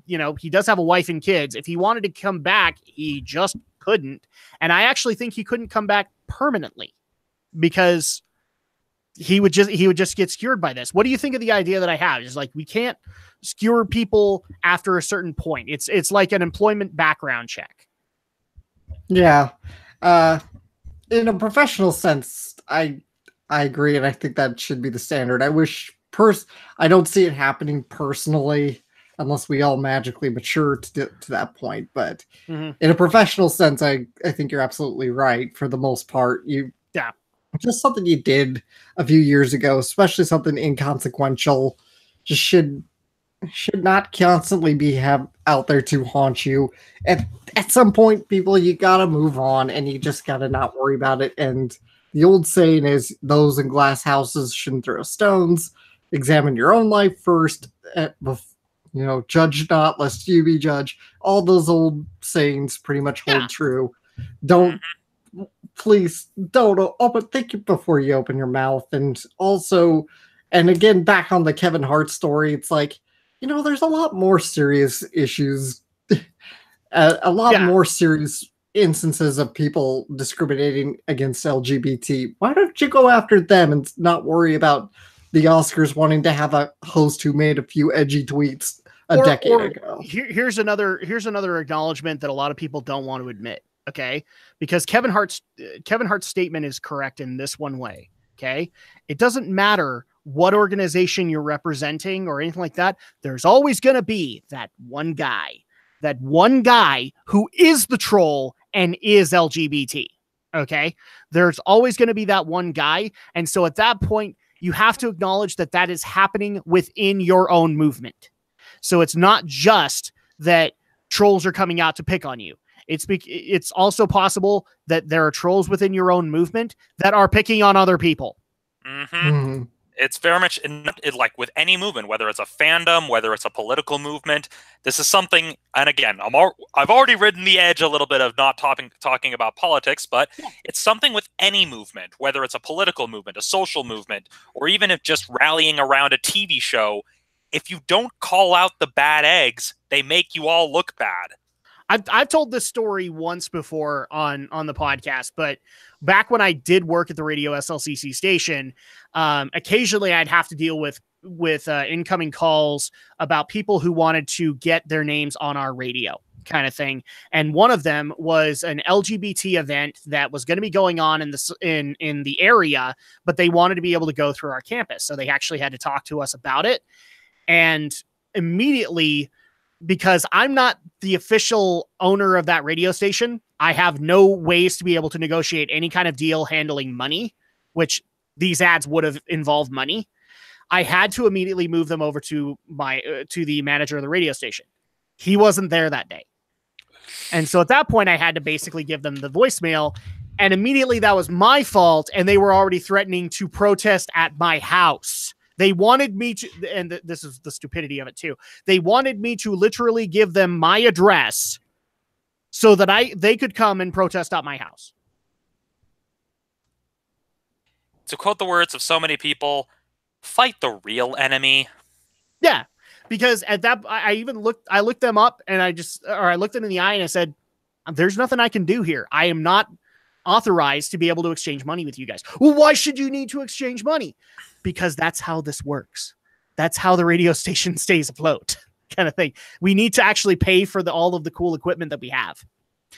does have a wife and kids. If he wanted to come back, he just couldn't. And I actually think he couldn't come back permanently, because he would just get skewered by this. What do you think of the idea that I have? Is like, we can't skewer people after a certain point. It's like an employment background check. Yeah. In a professional sense, I agree, and I think that should be the standard. I wish I don't see it happening personally, unless we all magically mature to that point. But in a professional sense, I think you're absolutely right. For the most part, just something you did a few years ago, especially something inconsequential, just should not constantly be out there to haunt you. At some point, people, you gotta move on, and you just gotta not worry about it. And the old saying is, those in glass houses shouldn't throw stones. Examine your own life first. Judge not, lest you be judged. All those old sayings pretty much hold true. Please don't think before you open your mouth. And also, and again, back on the Kevin Hart story, it's like, there's a lot more serious issues, a lot more serious instances of people discriminating against LGBT. Why don't you go after them and not worry about the Oscars wanting to have a host who made a few edgy tweets a decade ago? Here's another acknowledgement that a lot of people don't want to admit. Okay, because Kevin Hart's statement is correct in this one way. Okay, it doesn't matter what organization you're representing or anything like that. There's always going to be that one guy who is the troll and is LGBT. Okay, there's always going to be that one guy, and so at that point, you have to acknowledge that is happening within your own movement. So it's not just that trolls are coming out to pick on you. It's also possible that there are trolls within your own movement that are picking on other people. It's very much like with any movement, whether it's a fandom, whether it's a political movement. This is something, and again, I've already ridden the edge a little bit of not talking about politics, but it's something with any movement, whether it's a political movement, a social movement, or even if just rallying around a TV show. If you don't call out the bad eggs, they make you all look bad. I've told this story once before on the podcast, but back when I did work at the radio SLCC station, occasionally I'd have to deal with incoming calls about people who wanted to get their names on our radio kind of thing. And one of them was an LGBT event that was going to be going on in the area, but they wanted to be able to go through our campus. So they actually had to talk to us about it. And immediately because I'm not the official owner of that radio station, I have no ways to be able to negotiate any kind of deal handling money, which these ads would have involved money. I had to immediately move them over to to the manager of the radio station. He wasn't there that day. And so at that point, I had to basically give them the voicemail, and immediately that was my fault, and they were already threatening to protest at my house. They wanted me to, and this is the stupidity of it too, they wanted me to literally give them my address so that they could come and protest at my house. To quote the words of so many people, fight the real enemy. Yeah, because at that, I looked them up, and I looked them in the eye and I said, there's nothing I can do here. I am not authorized to be able to exchange money with you guys. Well, why should you need to exchange money? Because that's how this works. That's how the radio station stays afloat, kind of thing. We need to actually pay for all of the cool equipment that we have.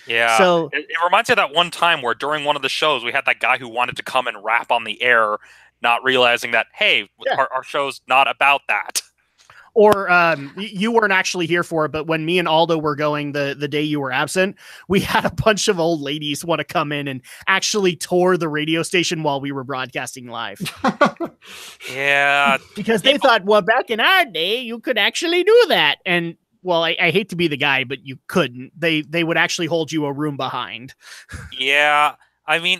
Yeah. So it reminds me of that one time where during one of the shows, we had that guy who wanted to come and rap on the air, not realizing that, hey, yeah, our show's not about that. Or you weren't actually here for it, but when me and Aldo were going the day you were absent, we had a bunch of old ladies want to come in and actually tour the radio station while we were broadcasting live. Yeah. Because they thought, well, back in our day, you could actually do that. And, well, I hate to be the guy, but you couldn't. They would actually hold you a room behind. Yeah. I mean,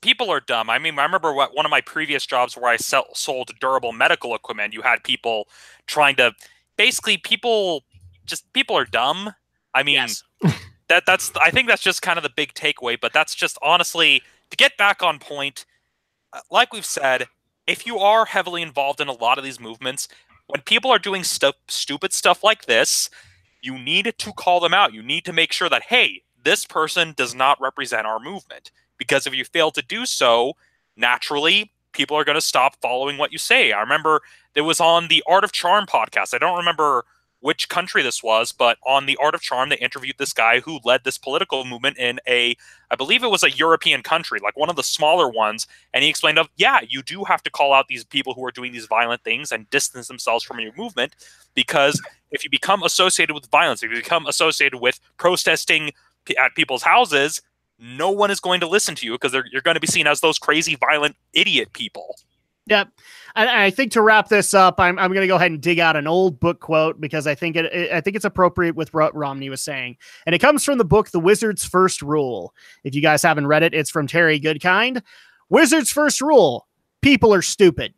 people are dumb. I mean, I remember one of my previous jobs where I sold durable medical equipment. You had people trying to, basically, people are dumb. I mean, yes. I think that's just kind of the big takeaway, but that's just honestly, to get back on point, like we've said, if you are heavily involved in a lot of these movements, when people are doing stupid stuff like this, you need to call them out. You need to make sure that, hey, this person does not represent our movement. Because if you fail to do so, naturally, people are going to stop following what you say. I remember it was on the Art of Charm podcast. I don't remember which country this was, but on the Art of Charm, they interviewed this guy who led this political movement in I believe it was a European country, like one of the smaller ones. And he explained, yeah, you do have to call out these people who are doing these violent things and distance themselves from your movement. Because if you become associated with violence, if you become associated with protesting at people's houses, no one is going to listen to you because you're going to be seen as those crazy, violent, idiot people. Yep. And I think to wrap this up, I'm going to go ahead and dig out an old book quote because I think it's appropriate with what Romney was saying. And it comes from the book, The Wizard's First Rule. If you guys haven't read it, it's from Terry Goodkind. Wizard's First Rule: people are stupid.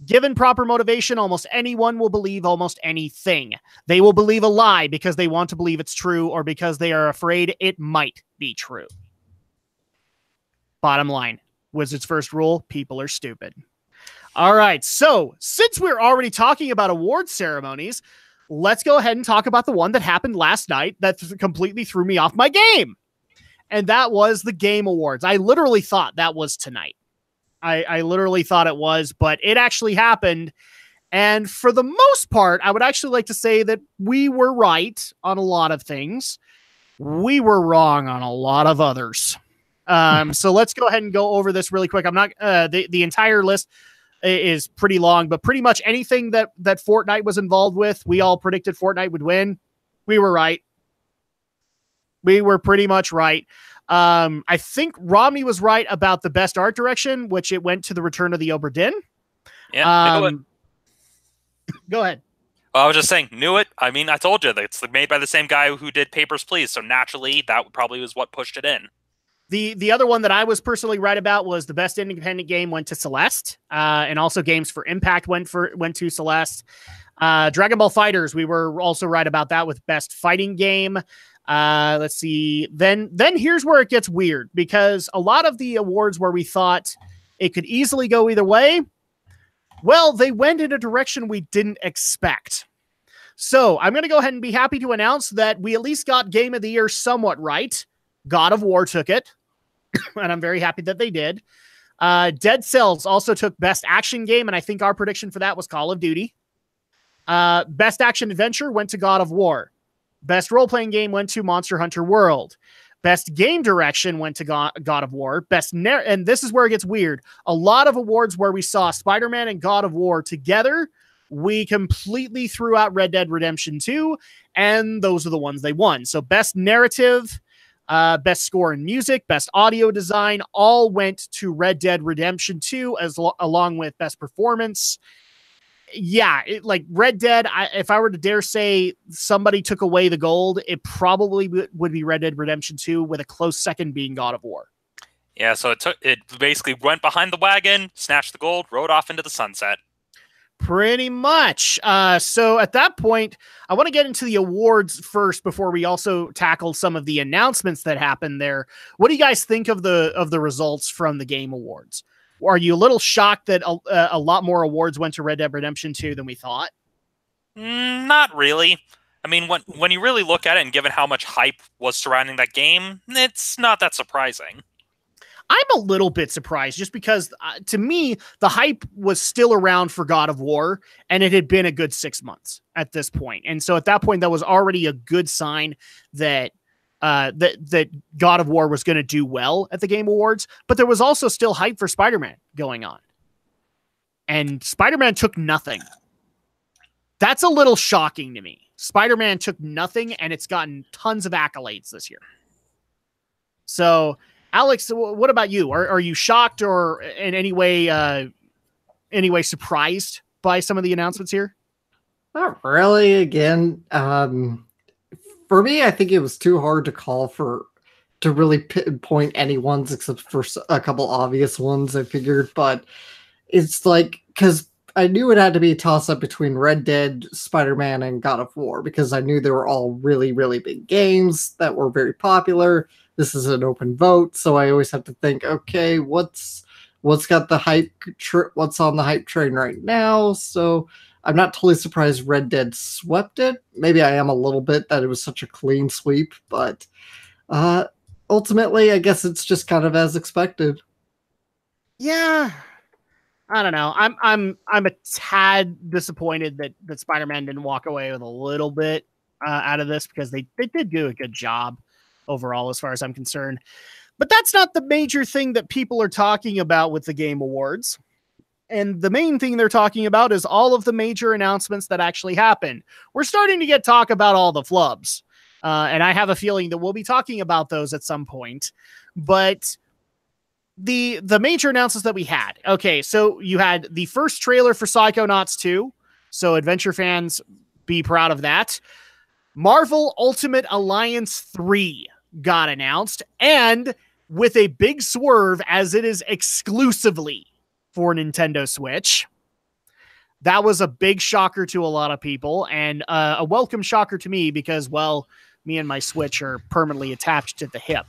Given proper motivation, almost anyone will believe almost anything. They will believe a lie because they want to believe it's true or because they are afraid it might be true. Bottom line, Wizard's First Rule: people are stupid. All right, so since we're already talking about award ceremonies, let's go ahead and talk about the one that happened last night that completely threw me off my game. And that was the Game Awards. I literally thought that was tonight. I literally thought it was, but it actually happened. And for the most part, I would actually like to say that we were right on a lot of things. We were wrong on a lot of others. So let's go ahead and go over this really quick. I'm not, the entire list is pretty long, but pretty much anything that Fortnite was involved with, we all predicted Fortnite would win. We were right. We were pretty much right. I think Romney was right about the best art direction, which it went to the Return of the Obra Dinn. Yeah. Go ahead. Well, I was just saying, knew it. I mean, I told you that it's made by the same guy who did Papers, Please. So naturally, that probably was what pushed it in. The other one that I was personally right about was the best independent game went to Celeste, and also Games for Impact went to Celeste. Dragon Ball FighterZ, we were also right about that with best fighting game. Let's see. Then here's where it gets weird, because a lot of the awards where we thought it could easily go either way, well, they went in a direction we didn't expect. So I'm going to go ahead and be happy to announce that we at least got Game of the Year somewhat right. God of War took it, and I'm very happy that they did. Dead Cells also took Best Action Game, and I think our prediction for that was Call of Duty. Best Action Adventure went to God of War. Best Role-Playing Game went to Monster Hunter World. Best Game Direction went to God of War. And this is where it gets weird. A lot of awards where we saw Spider-Man and God of War together we completely threw out Red Dead Redemption 2, and those are the ones they won. So best narrative, best score and music, best audio design, all went to Red Dead Redemption 2, along with best performance. Yeah, like Red Dead, if I were to dare say somebody took away the gold, it probably would be Red Dead Redemption 2, with a close second being God of War. Yeah, so it basically went behind the wagon, snatched the gold, rode off into the sunset. Pretty much. So at that point, I want to get into the awards first before we also tackle some of the announcements that happened there. What do you guys think of the results from the Game Awards? Are you a little shocked that a lot more awards went to Red Dead Redemption 2 than we thought? Not really. I mean, when you really look at it, and given how much hype was surrounding that game, it's not that surprising. I'm a little bit surprised just because, to me, the hype was still around for God of War, and it had been a good 6 months at this point. And so at that point, that was already a good sign that that God of War was going to do well at the Game Awards. But there was also still hype for Spider-Man going on. And Spider-Man took nothing. That's a little shocking to me. Spider-Man took nothing, and it's gotten tons of accolades this year. So, Alex, what about you? Are you shocked or in any way surprised by some of the announcements here? Not really. Again, for me, I think it was too hard to really pinpoint any ones except for a couple obvious ones, I figured. But it's like, because I knew it had to be a toss-up between Red Dead, Spider-Man, and God of War, because I knew they were all really, really big games that were very popular. This is an open vote, so I always have to think, okay, what's got the hype? What's on the hype train right now? So I'm not totally surprised Red Dead swept it. Maybe I am a little bit that it was such a clean sweep, but ultimately, I guess it's just kind of as expected. Yeah, I don't know. I'm a tad disappointed that Spider-Man didn't walk away with a little bit out of this, because they did do a good job overall, as far as I'm concerned. But that's not the major thing that people are talking about with the Game Awards. And the main thing they're talking about is all of the major announcements that actually happened. We're starting to get talk about all the flubs. And I have a feeling that we'll be talking about those at some point. But the major announcements that we had. Okay, so you had the first trailer for Psychonauts 2. So adventure fans, be proud of that. Marvel Ultimate Alliance 3 got announced, and with a big swerve, as it is exclusively for Nintendo Switch. That was a big shocker to a lot of people, and a welcome shocker to me, because, well, me and my Switch are permanently attached to the hip.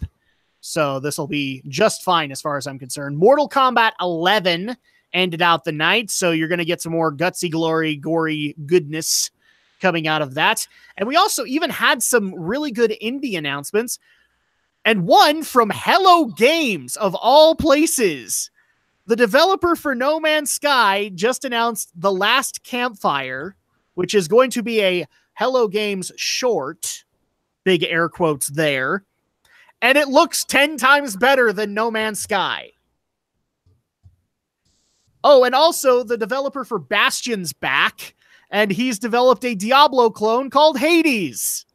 So this will be just fine as far as I'm concerned. Mortal Kombat 11 ended out the night, so you're going to get some more gutsy, gory goodness coming out of that. And we also even had some really good indie announcements, and one from Hello Games, of all places. The developer for No Man's Sky just announced The Last Campfire, which is going to be a Hello Games short, big air quotes there, and it looks 10 times better than No Man's Sky. Oh, and also the developer for Bastion's back, and he's developed a Diablo clone called Hades.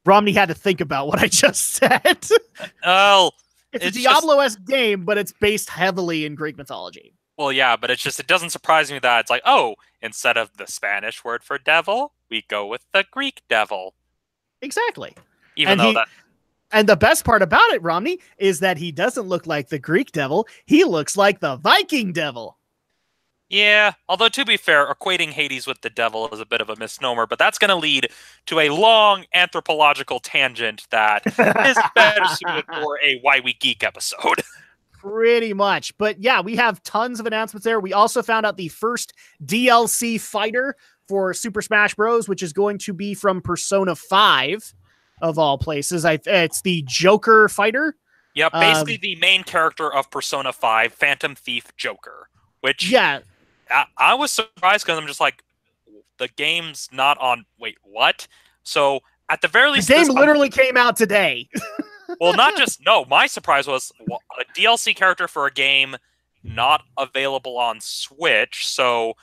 Romney had to think about what I just said. Oh, it's a Diablo-esque game, but it's based heavily in Greek mythology. Well, yeah, but it doesn't surprise me that it's like, oh, instead of the Spanish word for devil, we go with the Greek devil. Exactly. And the best part about it, Romney, is that he doesn't look like the Greek devil. He looks like the Viking devil. Yeah, although to be fair, equating Hades with the devil is a bit of a misnomer, but that's going to lead to a long anthropological tangent that is better suited for a Why We Geek episode. Pretty much. But yeah, we have tons of announcements there. We also found out the first DLC fighter for Super Smash Bros., which is going to be from Persona 5, of all places. It's the Joker fighter. Yeah, basically the main character of Persona 5, Phantom Thief Joker, which... Yeah. I was surprised because I'm just like, the game's not on... Wait, what? So, at the very least... The game literally came out today. Well, not just... No, my surprise was a DLC character for a game not available on Switch. So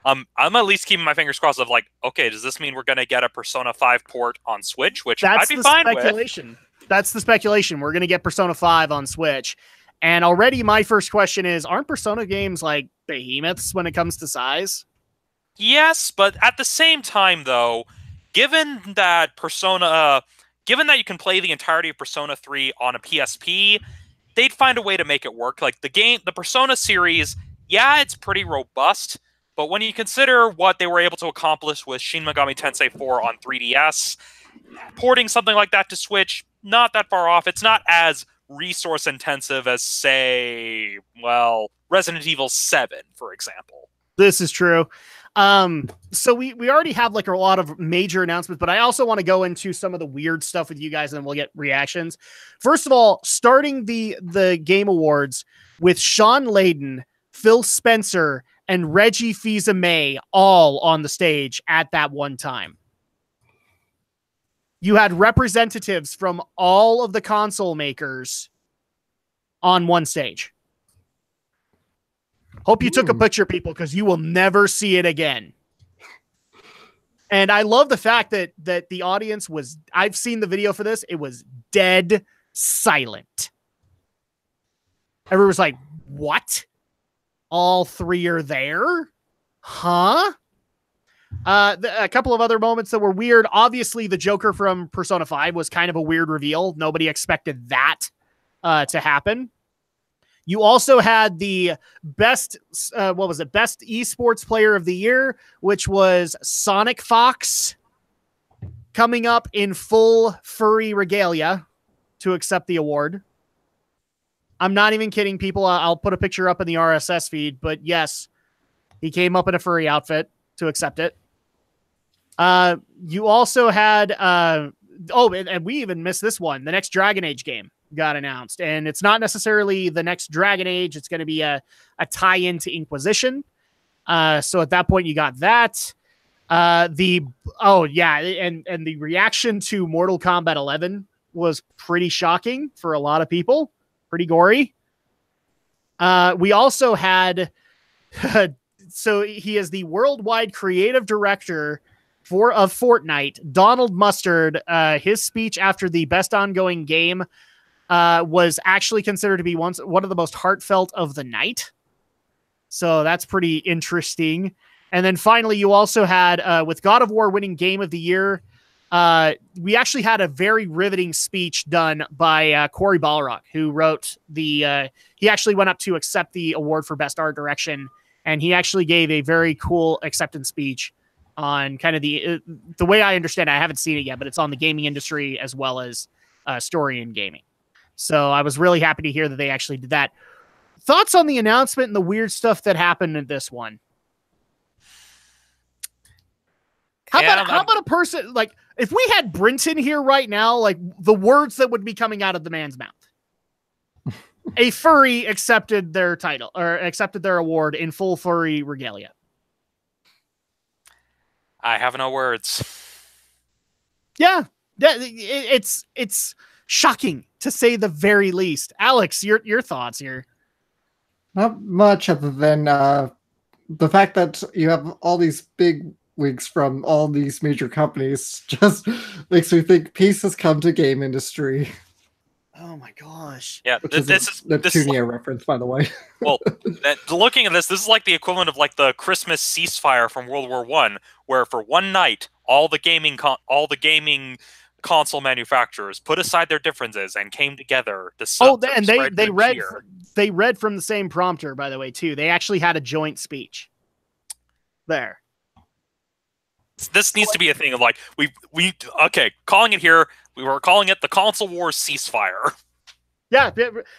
I'm at least keeping my fingers crossed of like, okay, does this mean we're going to get a Persona 5 port on Switch, which I'd be fine with? That's the speculation. We're going to get Persona 5 on Switch. And already my first question is, aren't Persona games like behemoths when it comes to size? Yes, but at the same time, though, given that you can play the entirety of Persona 3 on a PSP, they'd find a way to make it work. Like the Persona series, yeah, it's pretty robust, but when you consider what they were able to accomplish with Shin Megami Tensei 4 on 3DS, porting something like that to Switch, not that far off. It's not as resource intensive as, say, well, Resident Evil 7, for example. This is true. So we already have like a lot of major announcements, but I also want to go into some of the weird stuff with you guys and then we'll get reactions. First of all, starting the Game Awards with Sean Layden, Phil Spencer, and Reggie Fils-Aimé all on the stage at that one time. You had representatives from all of the console makers on one stage. Hope you took a picture, people, because you will never see it again. And I love the fact that the audience was, I've seen the video for this, it was dead silent. Everyone was like, what? All three are there? Huh? A couple of other moments that were weird. Obviously, the Joker from Persona 5 was kind of a weird reveal. Nobody expected that to happen. You also had the best esports player of the year, which was Sonic Fox, coming up in full furry regalia to accept the award. I'm not even kidding, people. I'll put a picture up in the RSS feed, but yes, he came up in a furry outfit to accept it. You also had, and we even missed this one. The next Dragon Age game got announced, and it's not necessarily the next Dragon Age. It's going to be a tie-in to Inquisition. So at that point, you got that. And the reaction to Mortal Kombat 11 was pretty shocking for a lot of people. Pretty gory. We also had, so he is the worldwide creative director of Fortnite, Donald Mustard. His speech after the best ongoing game was actually considered to be one of the most heartfelt of the night. So that's pretty interesting. And then finally, you also had, with God of War winning Game of the Year, we actually had a very riveting speech done by Cory Balrog, who wrote he actually went up to accept the award for Best Art Direction, and he actually gave a very cool acceptance speech on kind of the way I understand it. I haven't seen it yet, but it's on the gaming industry as well as story in gaming. So I was really happy to hear that they actually did that. Thoughts on the announcement and the weird stuff that happened in this one? How about a person, like, if we had Brinton here right now, like, the words that would be coming out of the man's mouth. A furry accepted their title, or accepted their award in full furry regalia. I have no words. Yeah, it's shocking, to say the very least. Alex, your thoughts here? Not much, other than the fact that you have all these big wigs from all these major companies just makes me think peace has come to game industry. Oh my gosh. Yeah, this is the Tunia reference, by the way. Well, looking at this is like the equivalent of like the Christmas ceasefire from World War I, where for one night all the gaming console manufacturers put aside their differences and came together to they read from the same prompter, by the way, too. They actually had a joint speech there. This needs to be a thing of like, calling it here, we were calling it the console wars ceasefire. Yeah,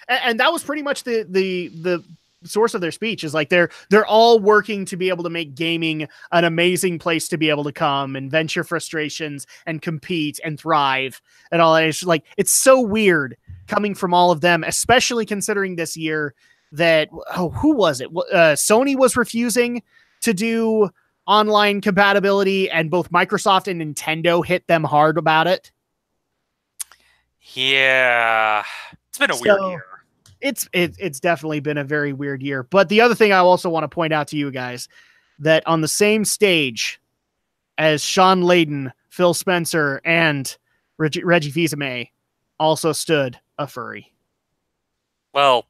and that was pretty much the source of their speech, is like they're all working to be able to make gaming an amazing place to be able to come and vent your frustrations and compete and thrive and all that. It's like, it's so weird coming from all of them, especially considering this year that, who was it? Sony was refusing to do online compatibility, and both Microsoft and Nintendo hit them hard about it. Yeah, it's been a weird year. It's definitely been a very weird year. But the other thing I also want to point out to you guys, that on the same stage as Sean Layden, Phil Spencer, and Reggie Fils-Aimé also stood a furry. Well,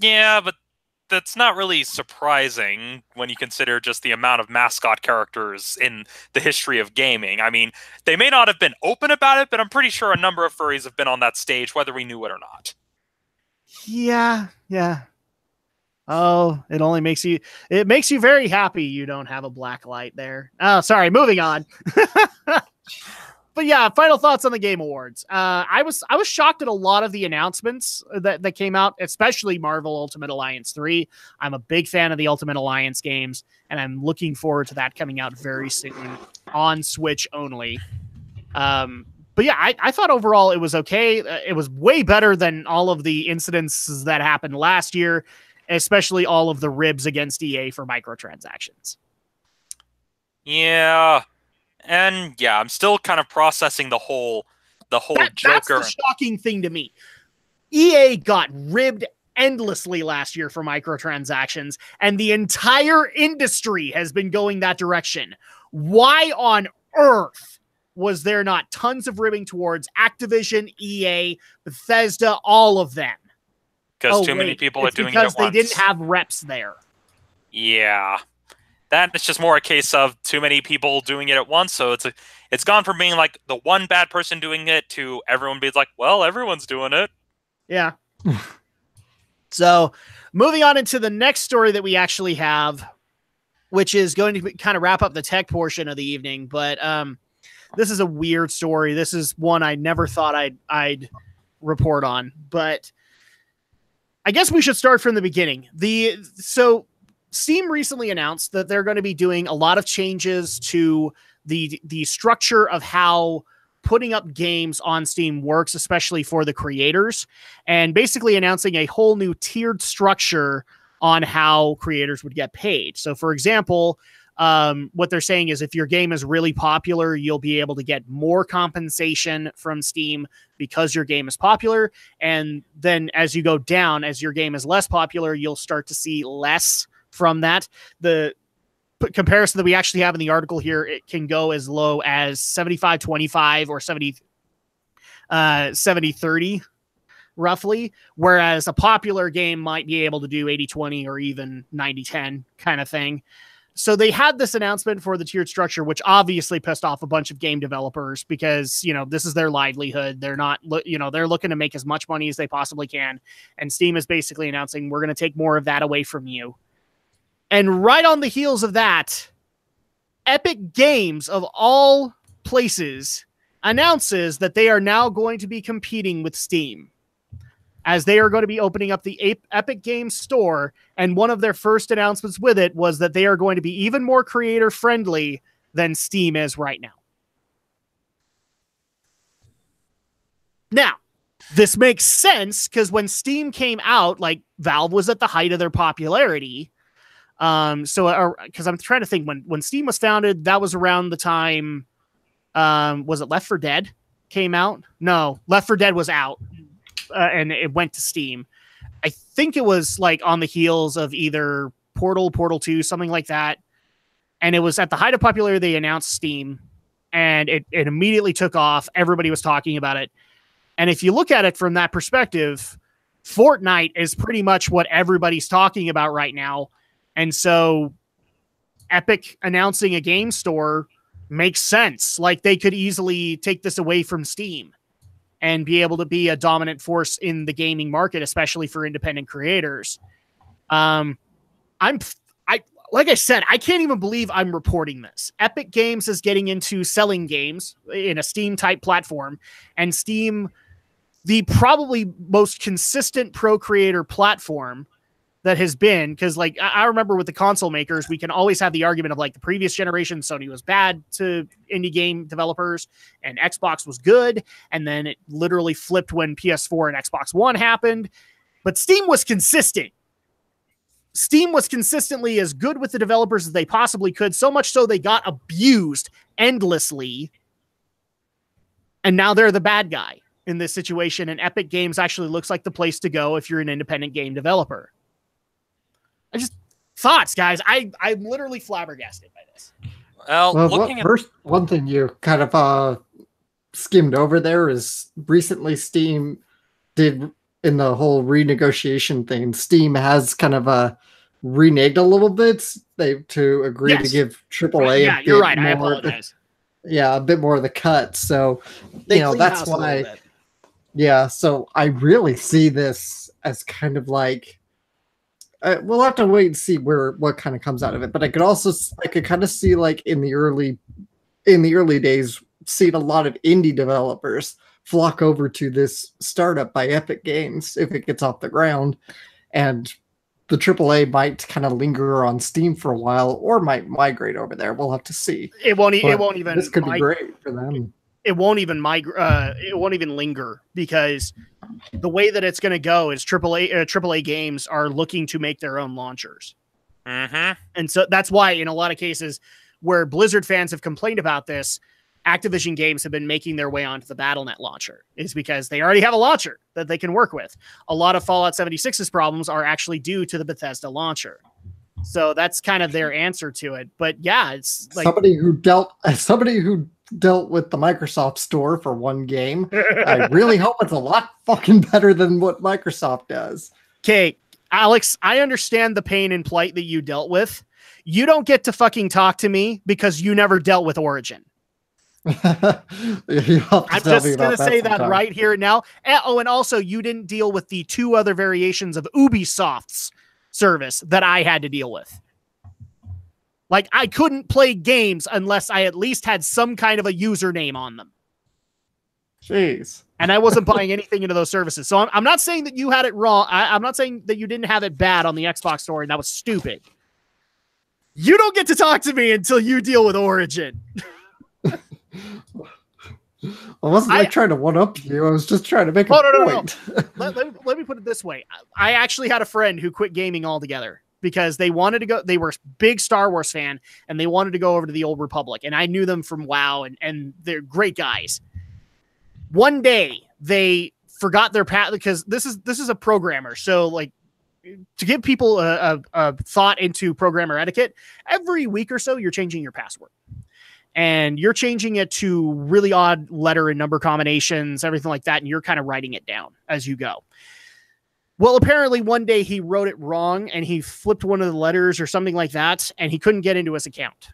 yeah, but that's not really surprising when you consider just the amount of mascot characters in the history of gaming. I mean, they may not have been open about it, but I'm pretty sure a number of furries have been on that stage, whether we knew it or not. Yeah. Oh, it makes you very happy you don't have a black light there. Oh, sorry, moving on. But yeah, final thoughts on the Game Awards. I was shocked at a lot of the announcements that came out, especially Marvel Ultimate Alliance 3. I'm a big fan of the Ultimate Alliance games, and I'm looking forward to that coming out very soon on Switch only. But yeah, I thought overall it was okay. It was way better than all of the incidents that happened last year, especially all of the ribs against EA for microtransactions. Yeah. And yeah, I'm still kind of processing the whole Joker. That's the shocking thing to me. EA got ribbed endlessly last year for microtransactions, and the entire industry has been going that direction. Why on earth was there not tons of ribbing towards Activision, EA, Bethesda, all of them? Because too many people are doing it at once. Because they didn't have reps there. Yeah. That's just more a case of too many people doing it at once. So it's gone from being like the one bad person doing it to everyone being like, well, everyone's doing it. Yeah. So moving on into the next story that we actually have, which is going to kind of wrap up the tech portion of the evening. But this is a weird story. This is one I never thought I'd report on. But I guess we should start from the beginning. So Steam recently announced that they're going to be doing a lot of changes to the structure of how putting up games on Steam works, especially for the creators, and basically announcing a whole new tiered structure on how creators would get paid. So, for example, what they're saying is if your game is really popular, you'll be able to get more compensation from Steam because your game is popular. And then as you go down, as your game is less popular, you'll start to see less from that. The comparison that we actually have in the article here, it can go as low as 75-25 or 70-30 roughly, whereas a popular game might be able to do 80-20 or even 90-10 kind of thing. So they had this announcement for the tiered structure, which obviously pissed off a bunch of game developers because, this is their livelihood. They're not, they're looking to make as much money as they possibly can. And Steam is basically announcing, we're going to take more of that away from you. And right on the heels of that, Epic Games, of all places, announces that they are now going to be competing with Steam, as they are going to be opening up the Epic Games store. And one of their first announcements with it was that they are going to be even more creator-friendly than Steam is right now. Now, this makes sense because when Steam came out, like, Valve was at the height of their popularity. Because I'm trying to think, when Steam was founded, that was around the time, was it Left 4 Dead came out? No, Left 4 Dead was out, and it went to Steam. I think it was like on the heels of either Portal 2, something like that. And it was at the height of popularity, they announced Steam, and it immediately took off. Everybody was talking about it. And if you look at it from that perspective, Fortnite is pretty much what everybody's talking about right now. And so Epic announcing a game store makes sense. Like, they could easily take this away from Steam and be able to be a dominant force in the gaming market, especially for independent creators. Like I said, I can't even believe I'm reporting this. Epic Games is getting into selling games in a Steam type platform, and Steam, the probably most consistent pro creator platform that has been, because like I remember with the console makers, we can always have the argument of like the previous generation, Sony was bad to indie game developers and Xbox was good. And then it literally flipped when PS4 and Xbox One happened. But Steam was consistent. Steam was consistently as good with the developers as they possibly could, so much so they got abused endlessly. And now they're the bad guy. in this situation, and Epic Games actually looks like the place to go if you're an independent game developer. Thoughts, guys. I'm literally flabbergasted by this. First, one thing you kind of skimmed over there is recently Steam did, in the whole renegotiation thing, Steam has kind of reneged a little bit to agree to give AAA you're right. I apologize. A bit more of the cut. So, that's why. Yeah, so I really see this as kind of like, we'll have to wait and see what kind of comes out of it. But I could kind of see, like, in the early days, seeing a lot of indie developers flock over to this startup by Epic Games if it gets off the ground, and the AAA might kind of linger on Steam for a while, or might migrate over there. We'll have to see. It won't even. This could be great for them. It won't even migrate. It won't even linger, because the way that it's going to go is AAA games are looking to make their own launchers. Mm-hmm. And so that's why, in a lot of cases where Blizzard fans have complained about this, Activision games have been making their way onto the Battle.net launcher, is because they already have a launcher that they can work with. A lot of Fallout 76's problems are actually due to the Bethesda launcher. So that's kind of their answer to it. But yeah, it's like somebody who dealt with the Microsoft store for one game. I really hope it's a lot fucking better than what Microsoft does. Okay, Alex, I understand the pain and plight that you dealt with. You don't get to fucking talk to me because you never dealt with Origin. I'm just going to say that right here and now. Oh, and also you didn't deal with the 2 other variations of Ubisoft's service that I had to deal with. Like, I couldn't play games unless I at least had some kind of a username on them. Jeez. And I wasn't buying anything into those services. So I'm not saying that you had it wrong. I'm not saying that you didn't have it bad on the Xbox store and that was stupid. You don't get to talk to me until you deal with Origin. I wasn't trying to one-up you. I was just trying to make a point. No. Let me put it this way. I actually had a friend who quit gaming altogether because they wanted to go. They were a big Star Wars fan, and they wanted to go over to the Old Republic. And I knew them from WoW, and they're great guys. One day, they forgot their path because this is a programmer. So, like, to give people a thought into programmer etiquette, every week or so, you're changing your password. And you're changing it to really odd letter and number combinations, everything like that, and you're kind of writing it down as you go. Well, apparently one day he wrote it wrong, and he flipped one of the letters or something like that, and he couldn't get into his account.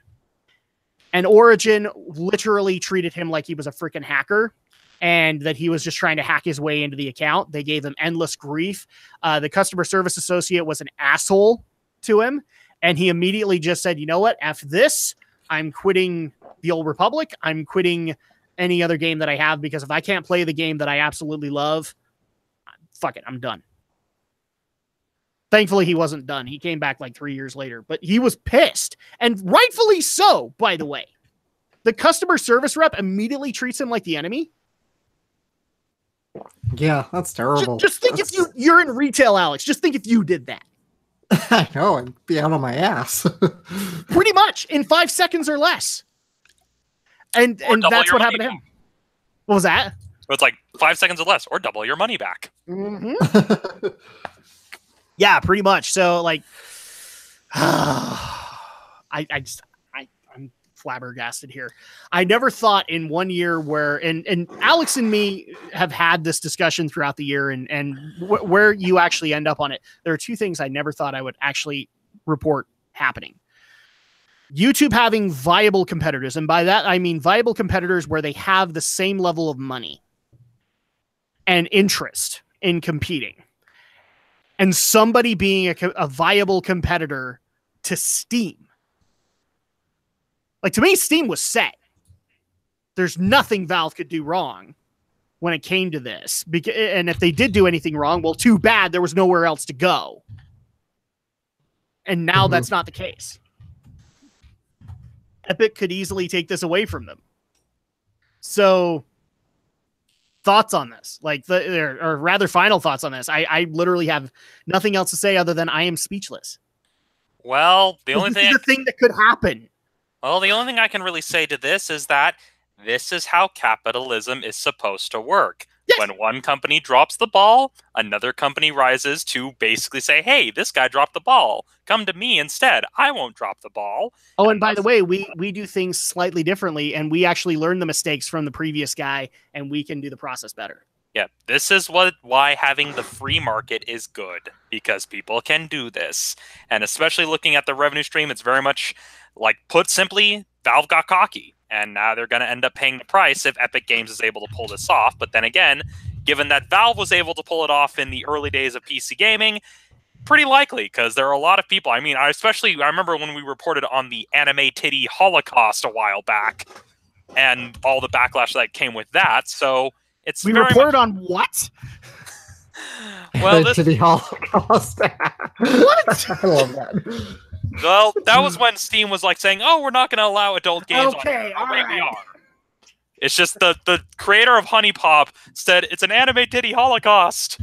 And Origin literally treated him like he was a freaking hacker, and that he was just trying to hack his way into the account. They gave him endless grief. The customer service associate was an asshole to him, and he immediately just said, you know what, F this. I'm quitting the Old Republic. I'm quitting any other game that I have, because if I can't play the game that I absolutely love, fuck it, I'm done. Thankfully, he wasn't done. He came back like 3 years later, but he was pissed, and rightfully so, by the way. The customer service rep immediately treats him like the enemy. Yeah, that's terrible. Just think if you're in retail, Alex. Just think if you did that. I know, I'd be out on my ass. Pretty much in 5 seconds or less. And that's what happened to him. What was that? So it's like 5 seconds or less, or double your money back. Mm-hmm. Yeah, pretty much. So, like, I'm flabbergasted here. I never thought in 1 year where, and Alex and me have had this discussion throughout the year, and where you actually end up on it. There are 2 things I never thought I would actually report happening. YouTube having viable competitors, and by that I mean viable competitors where they have the same level of money and interest in competing, and somebody being a viable competitor to Steam. Like, to me, Steam was set. There's nothing Valve could do wrong when it came to this. And if they did do anything wrong, well, too bad. There was nowhere else to go. And now that's not the case. Epic could easily take this away from them. So, thoughts on this? Like, or rather, final thoughts on this. I literally have nothing else to say other than I am speechless. Well, the only thing that could happen. Well, the only thing I can really say to this is that this is how capitalism is supposed to work. Yes. When one company drops the ball, another company rises to basically say, hey, this guy dropped the ball. Come to me instead. I won't drop the ball. Oh, and by the way, we do things slightly differently, and we actually learn the mistakes from the previous guy, and we can do the process better. Yeah, this is why having the free market is good, because people can do this. And especially looking at the revenue stream, it's very much like, put simply, Valve got cocky. And now they're going to end up paying the price if Epic Games is able to pull this off. But then again, given that Valve was able to pull it off in the early days of PC gaming, pretty likely, because there are a lot of people. I mean, I remember when we reported on the anime titty holocaust a while back, and all the backlash that came with that. So it's we reported on what? Well, to the Holocaust. What? I love that. Well, that was when Steam was like saying, "Oh, we're not going to allow adult games." Okay, on all right. We are. It's just the creator of Honey Pop said it's an anime titty holocaust.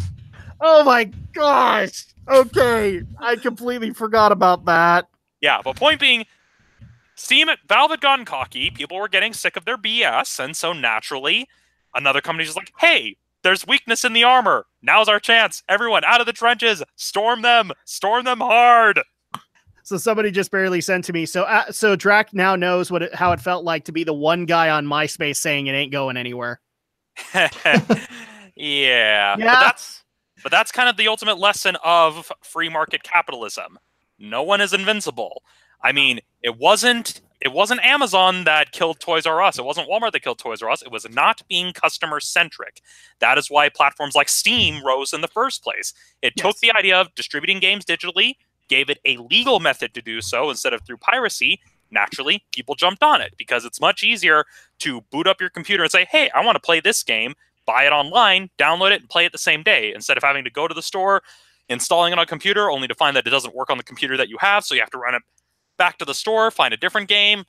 Oh my gosh. Okay, I completely forgot about that. Yeah, but point being, Valve had gotten cocky. People were getting sick of their BS, and so naturally, another company was like, "Hey, there's weakness in the armor. Now's our chance. Everyone out of the trenches. Storm them hard." So somebody just barely sent to me. So Drac now knows how it felt like to be the one guy on MySpace saying it ain't going anywhere. Yeah. But that's kind of the ultimate lesson of free market capitalism. No one is invincible. I mean, it wasn't Amazon that killed Toys R Us. It wasn't Walmart that killed Toys R Us. It was not being customer centric. That is why platforms like Steam rose in the first place. It took the idea of distributing games digitally, gave it a legal method to do so instead of through piracy. Naturally, people jumped on it because it's much easier to boot up your computer and say, hey, I want to play this game, buy it online, download it, and play it the same day, instead of having to go to the store, installing it on a computer, only to find that it doesn't work on the computer that you have, so you have to run it back to the store, find a different game.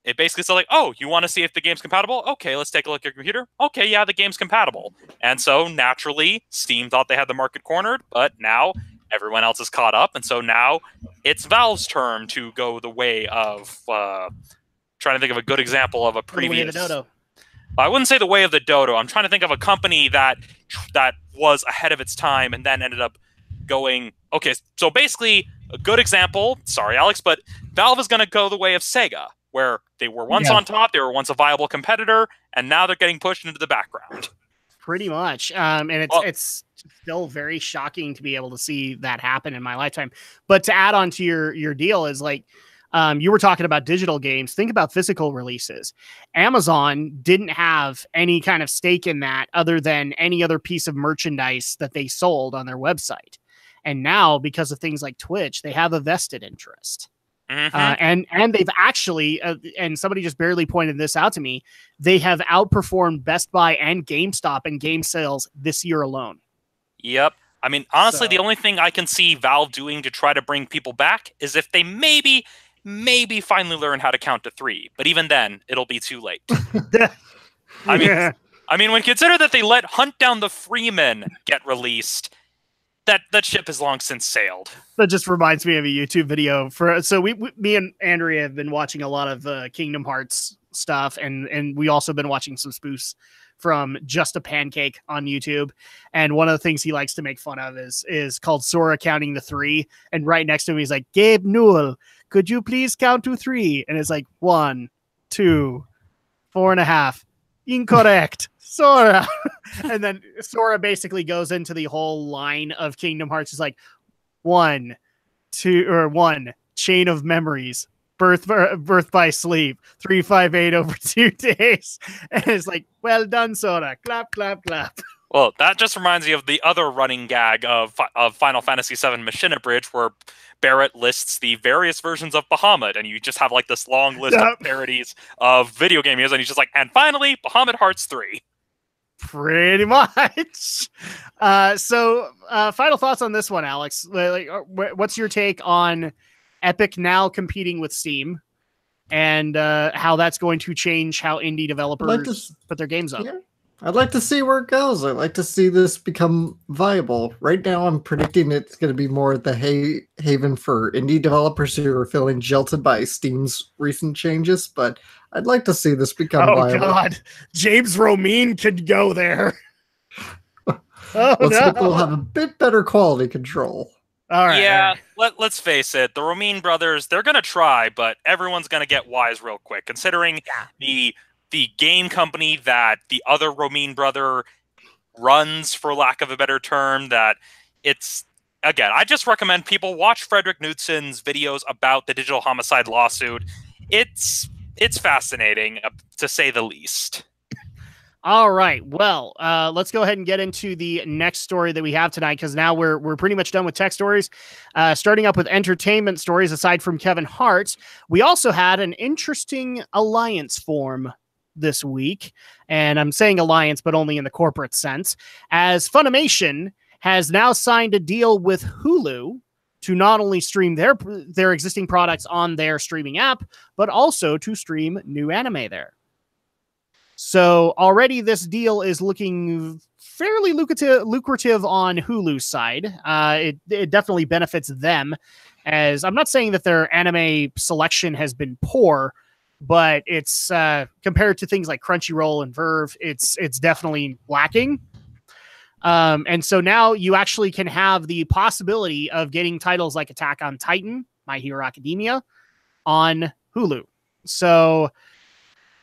It basically says like, oh, you want to see if the game's compatible? Okay, let's take a look at your computer. Okay, yeah, the game's compatible. And so, naturally, Steam thought they had the market cornered, but now everyone else is caught up, and so now it's Valve's turn to go the way of trying to think of a good example of a previous. The way of the dodo. I wouldn't say the way of the dodo. I'm trying to think of a company that was ahead of its time and then ended up going. Okay, so basically a good example. Sorry, Alex, but Valve is going to go the way of Sega, where they were once on top, they were once a viable competitor, and now they're getting pushed into the background. Pretty much, and it's still very shocking to be able to see that happen in my lifetime. But to add on to your deal is like, you were talking about digital games. Think about physical releases. Amazon didn't have any kind of stake in that other than any other piece of merchandise that they sold on their website. And now, because of things like Twitch, they have a vested interest. And they've actually, and somebody just barely pointed this out to me, they have outperformed Best Buy and GameStop in game sales this year alone. Yep. I mean, honestly, the only thing I can see Valve doing to try to bring people back is if they maybe finally learn how to count to 3. But even then, it'll be too late. I mean, when consider that they let Hunt Down the Freeman get released, that ship has long since sailed. That just reminds me of a YouTube video me and Andrea have been watching a lot of Kingdom Hearts stuff, and we also been watching some spoofs from Just a Pancake on YouTube. And one of the things he likes to make fun of is called Sora counting the 3. And right next to him, he's like, Gabe Newell, could you please count to 3? And it's like 1, 2, 4.5. Incorrect. Sora. And then Sora basically goes into the whole line of Kingdom Hearts. It's like 1, chain of memories, birth by sleep, 358 over 2 days. And it's like, well done, Sora. Clap, clap, clap. Well, that just reminds me of the other running gag of Final Fantasy VII Machina Bridge, where Barrett lists the various versions of Bahamut, and you just have like this long list of parodies of video game music, and he's just like, and finally, Bahamut Hearts 3. Pretty much. So final thoughts on this one, Alex. Like, what's your take on Epic now competing with Steam, and how that's going to change how indie developers put their games up? Yeah. I'd like to see where it goes. I'd like to see this become viable. Right now, I'm predicting it's going to be more the haven for indie developers who are feeling jilted by Steam's recent changes, but I'd like to see this become viable. Oh, God. James Romine could go there. Oh, Looks no. like they'll have a bit better quality control. All right. Yeah, all right. let's face it. The Romine brothers, they're going to try, but everyone's going to get wise real quick, considering the game company that the other Romine brother runs, for lack of a better term, that it's... Again, I just recommend people watch Frederick Knutson's videos about the digital homicide lawsuit. It's fascinating, to say the least. All right. Well, let's go ahead and get into the next story that we have tonight, because now we're pretty much done with tech stories. Starting up with entertainment stories, aside from Kevin Hart, we also had an interesting alliance form this week. And I'm saying alliance, but only in the corporate sense, as Funimation has now signed a deal with Hulu to not only stream their existing products on their streaming app, but also to stream new anime there. So already this deal is looking fairly lucrative on Hulu's side. It definitely benefits them, as I'm not saying that their anime selection has been poor, but it's compared to things like Crunchyroll and Verve, it's definitely lacking. And so now you actually can have the possibility of getting titles like Attack on Titan, My Hero Academia on Hulu. So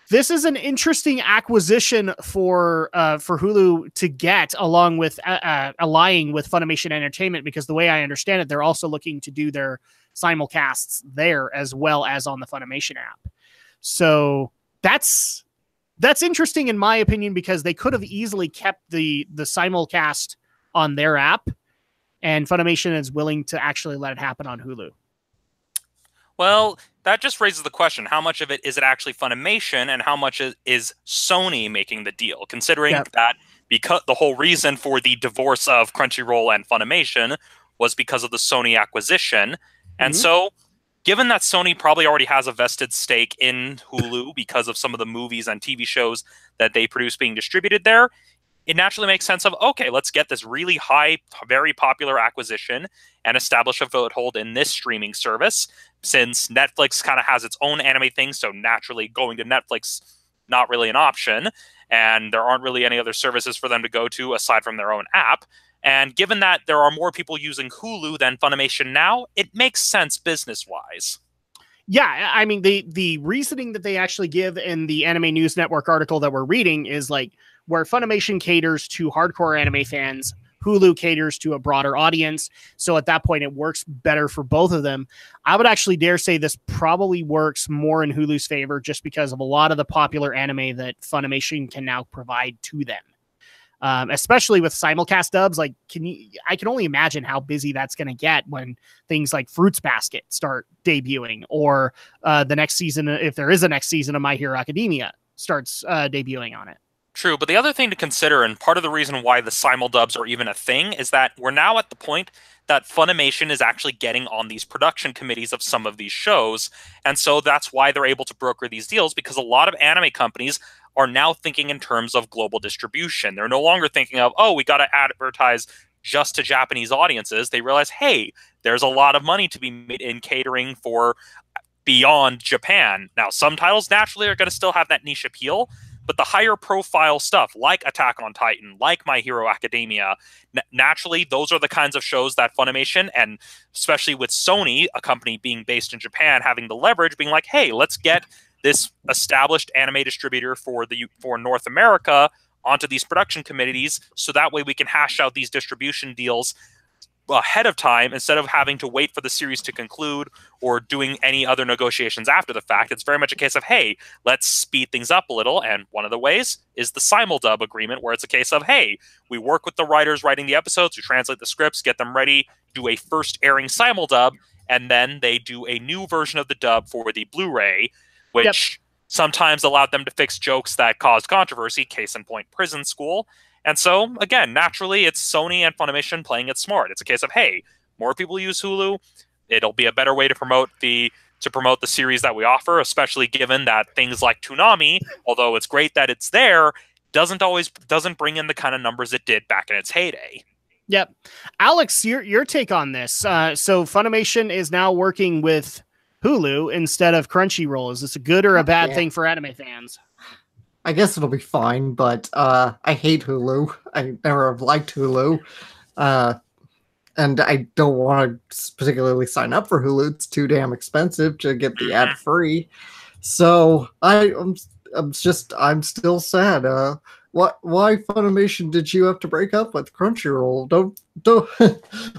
this is an interesting acquisition for Hulu to get, along with allying with Funimation Entertainment, because the way I understand it, they're also looking to do their simulcasts there as well as on the Funimation app. So that's interesting in my opinion, because they could have easily kept the simulcast on their app, and Funimation is willing to actually let it happen on Hulu. Well, that just raises the question, how much of it is it actually Funimation and how much is Sony making the deal? Considering that because the whole reason for the divorce of Crunchyroll and Funimation was because of the Sony acquisition. And so, given that Sony probably already has a vested stake in Hulu because of some of the movies and TV shows that they produce being distributed there, it naturally makes sense of, okay, let's get this really high, very popular acquisition and establish a foothold in this streaming service, since Netflix kind of has its own anime thing, so naturally going to Netflix, not really an option, and there aren't really any other services for them to go to aside from their own app. And given that there are more people using Hulu than Funimation now, it makes sense business-wise. Yeah, I mean, the reasoning that they actually give in the Anime News Network article that we're reading is like, where Funimation caters to hardcore anime fans, Hulu caters to a broader audience. So at that point, it works better for both of them. I would actually dare say this probably works more in Hulu's favor, just because of a lot of the popular anime that Funimation can now provide to them. Especially with simulcast dubs. Like, I can only imagine how busy that's going to get when things like Fruits Basket start debuting, or the next season, if there is a next season of My Hero Academia, starts debuting on it. True, but the other thing to consider, and part of the reason why the simuldubs are even a thing, is that we're now at the point that Funimation is actually getting on these production committees of some of these shows, and so that's why they're able to broker these deals, because a lot of anime companies are now thinking in terms of global distribution. They're no longer thinking of, oh, we got to advertise just to Japanese audiences. They realize, hey, there's a lot of money to be made in catering for beyond Japan. Now, some titles naturally are going to still have that niche appeal, but the higher profile stuff like Attack on Titan, like My Hero Academia, naturally, those are the kinds of shows that Funimation, and especially with Sony, a company being based in Japan, having the leverage, being like, hey, let's get this established anime distributor for North America onto these production committees, so that way we can hash out these distribution deals ahead of time instead of having to wait for the series to conclude or doing any other negotiations after the fact. It's very much a case of, hey, let's speed things up a little. And one of the ways is the simuldub agreement, where it's a case of, hey, we work with the writers writing the episodes to translate the scripts, get them ready, do a first airing simuldub, and then they do a new version of the dub for the Blu-ray, which sometimes allowed them to fix jokes that caused controversy, case in point, Prison School. And so, again, naturally, it's Sony and Funimation playing it smart. It's a case of, hey, more people use Hulu. It'll be a better way to promote the series that we offer, especially given that things like Toonami, although it's great that it's there, doesn't bring in the kind of numbers it did back in its heyday. Yep. Alex, your take on this. So Funimation is now working with Hulu instead of Crunchyroll. Is this a good or a bad thing for anime fans? I guess it'll be fine, but I hate Hulu. I never have liked Hulu. And I don't want to particularly sign up for Hulu. It's too damn expensive to get the ad free. So I'm still sad. Why Funimation did you have to break up with Crunchyroll? Don't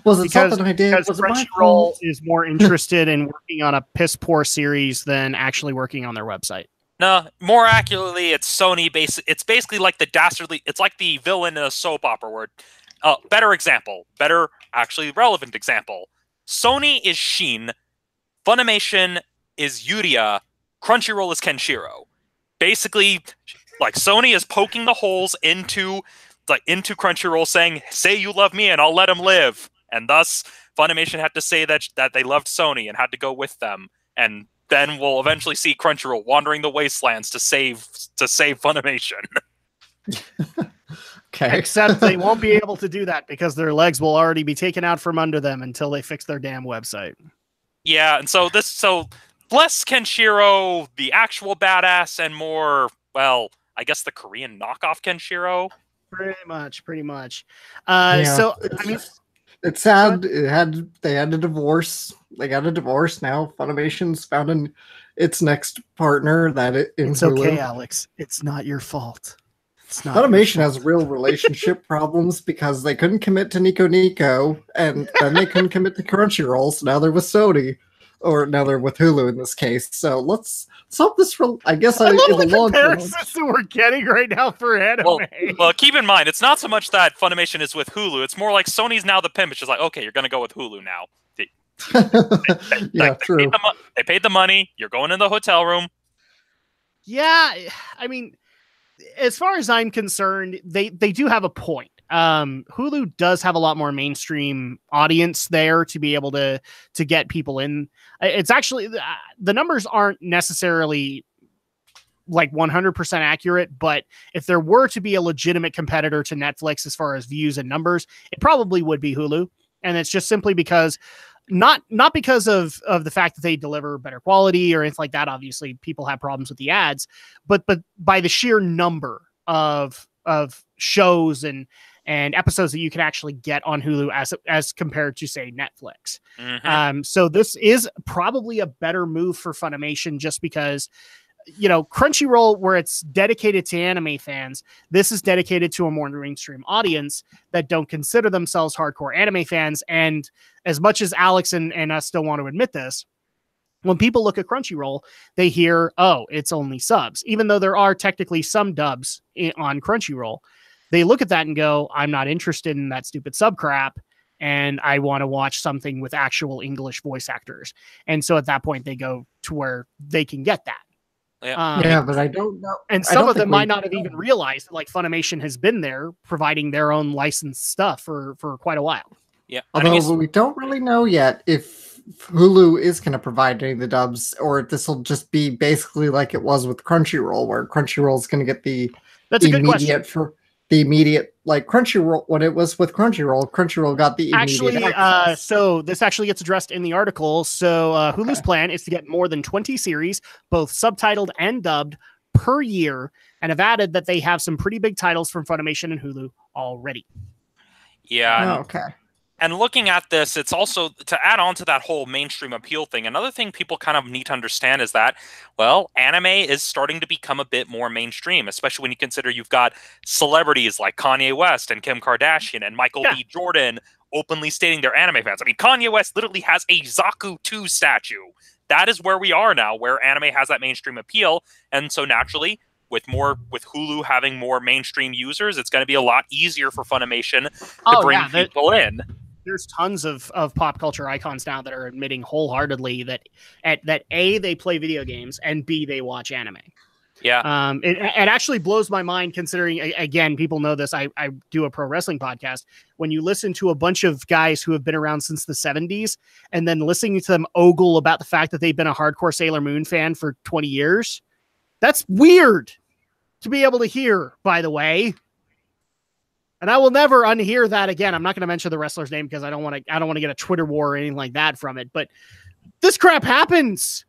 was it something I did? Because Was it my Crunchyroll fault? is more interested in working on a piss poor series than actually working on their website. No, more accurately, it's Sony. It's basically like the dastardly. It's like the villain in a soap opera. Word. Better example. Better, actually relevant example. Sony is Shin. Funimation is Yuria. Crunchyroll is Kenshiro. Basically, like Sony is poking the holes into Crunchyroll, saying, "Say you love me, and I'll let him live." And thus, Funimation had to say that they loved Sony and had to go with them. And then we'll eventually see Crunchyroll wandering the wastelands to save Funimation. Okay. Except they won't be able to do that because their legs will already be taken out from under them until they fix their damn website. Yeah, and so less Kenshiro, the actual badass, and more, well, I guess the Korean knockoff Kenshiro. Pretty much. Yeah, So I mean, it's sad. They had a divorce. They got a divorce now. Funimation's found its next partner. It's okay, Alex. It's not your fault. Funimation has real relationship problems because they couldn't commit to Nico Nico, and then they couldn't commit to Crunchyroll, so now they're with Sony, or now they're with Hulu in this case. So let's hope this. I guess I love in the long term. comparisons that we're getting right now for anime. Well, keep in mind, it's not so much that Funimation is with Hulu. It's more like Sony's now the pimp. It's just like, okay, you're going to go with Hulu now. True. They paid the money. You're going in the hotel room. Yeah, I mean, as far as I'm concerned, they do have a point. Hulu does have a lot more mainstream audience there to be able to get people in. It's actually, the numbers aren't necessarily like 100% accurate, but if there were to be a legitimate competitor to Netflix as far as views and numbers, it probably would be Hulu. And it's just simply because not because of the fact that they deliver better quality or anything like that. Obviously, people have problems with the ads, but by the sheer number of shows and episodes that you can actually get on Hulu as compared to, say, Netflix. Mm-hmm. So this is probably a better move for Funimation just because, you know, Crunchyroll, where it's dedicated to anime fans, this is dedicated to a more mainstream audience that don't consider themselves hardcore anime fans. And as much as Alex and us don't want to admit this, when people look at Crunchyroll, they hear, oh, it's only subs. Even though there are technically some dubs on Crunchyroll, they look at that and go, I'm not interested in that stupid sub crap, and I want to watch something with actual English voice actors. And so at that point, they go to where they can get that. Yeah. But I don't know. And some of them might not have even realized that, like, Funimation has been there providing their own licensed stuff for quite a while. Yeah. Although we don't really know yet if Hulu is going to provide any of the dubs, or if this will just be basically like it was with Crunchyroll, where Crunchyroll is going to get That's a good question. The immediate, like Crunchyroll, when it was with Crunchyroll got the immediate access. So this actually gets addressed in the article. So Hulu's plan is to get more than 20 series, both subtitled and dubbed, per year, and have added that they have some pretty big titles from Funimation and Hulu already. Yeah. Okay. And looking at this, it's also, to add on to that whole mainstream appeal thing, another thing people kind of need to understand is that, well, anime is starting to become a bit more mainstream, especially when you consider you've got celebrities like Kanye West and Kim Kardashian and Michael B. Jordan openly stating they're anime fans. I mean, Kanye West literally has a Zaku 2 statue. That is where we are now, where anime has that mainstream appeal. And so naturally, with Hulu having more mainstream users, it's going to be a lot easier for Funimation to bring people in. There's tons of pop culture icons now that are admitting wholeheartedly that A, they play video games, and B, they watch anime. Yeah. It actually blows my mind considering, again, people know this. I do a pro wrestling podcast. When you listen to a bunch of guys who have been around since the 70s and then listening to them ogle about the fact that they've been a hardcore Sailor Moon fan for 20 years, that's weird to be able to hear, by the way. And I will never unhear that again. I'm not going to mention the wrestler's name because I don't want to get a Twitter war or anything like that from it. But this crap happens.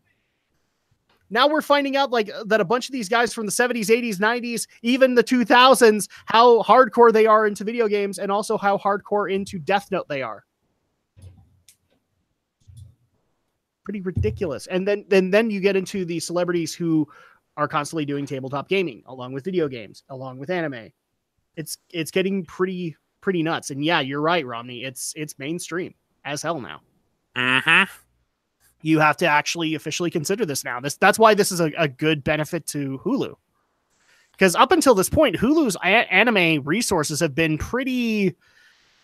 now we're finding out like that a bunch of these guys from the 70s, 80s, 90s, even the 2000s, how hardcore they are into video games and also how hardcore into Death Note they are. Pretty ridiculous. And then you get into the celebrities who are constantly doing tabletop gaming along with video games, along with anime. It's getting pretty nuts. And yeah, you're right, Romney. It's mainstream as hell now. Mm-hmm. You have to actually officially consider this now. That's why this is a good benefit to Hulu. Because up until this point, Hulu's anime resources have been pretty,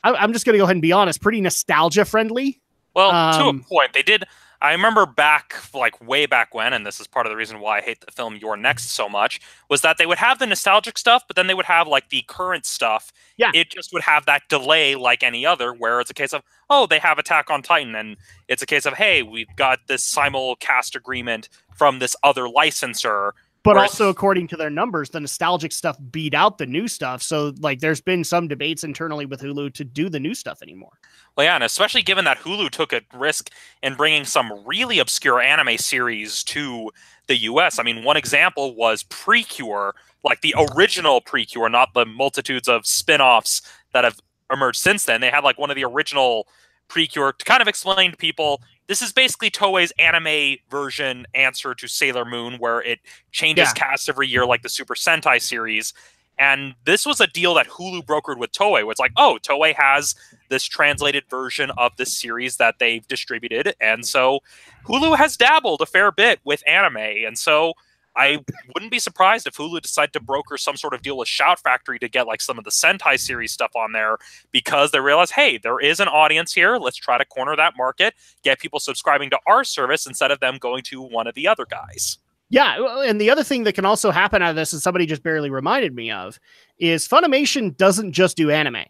I'm just going to go ahead and be honest, pretty nostalgia friendly. Well, to a point, they did. I remember back, like way back when, and this is part of the reason why I hate the film You're Next so much, was that they would have the nostalgic stuff, but then they would have like the current stuff. Yeah. It just would have that delay like any other, where it's a case of, oh, they have Attack on Titan, and it's a case of, hey, we've got this simulcast agreement from this other licensor. But also, according to their numbers, the nostalgic stuff beat out the new stuff. So, like, there's been some debates internally with Hulu to do the new stuff anymore. Well, yeah, and especially given that Hulu took a risk in bringing some really obscure anime series to the US. I mean, one example was Precure, like the original Precure, not the multitudes of spin-offs that have emerged since then. They had, like, one of the original Precure to kind of explain to people, this is basically Toei's anime version answer to Sailor Moon, where it changes cast every year like the Super Sentai series. And this was a deal that Hulu brokered with Toei, where it's like, oh, Toei has this translated version of this series that they've distributed. And so Hulu has dabbled a fair bit with anime. And so I wouldn't be surprised if Hulu decided to broker some sort of deal with Shout Factory to get like some of the Sentai series stuff on there, because they realize, hey, there is an audience here. Let's try to corner that market, get people subscribing to our service instead of them going to one of the other guys. Yeah, and the other thing that can also happen out of this, and somebody just barely reminded me of, is Funimation doesn't just do anime.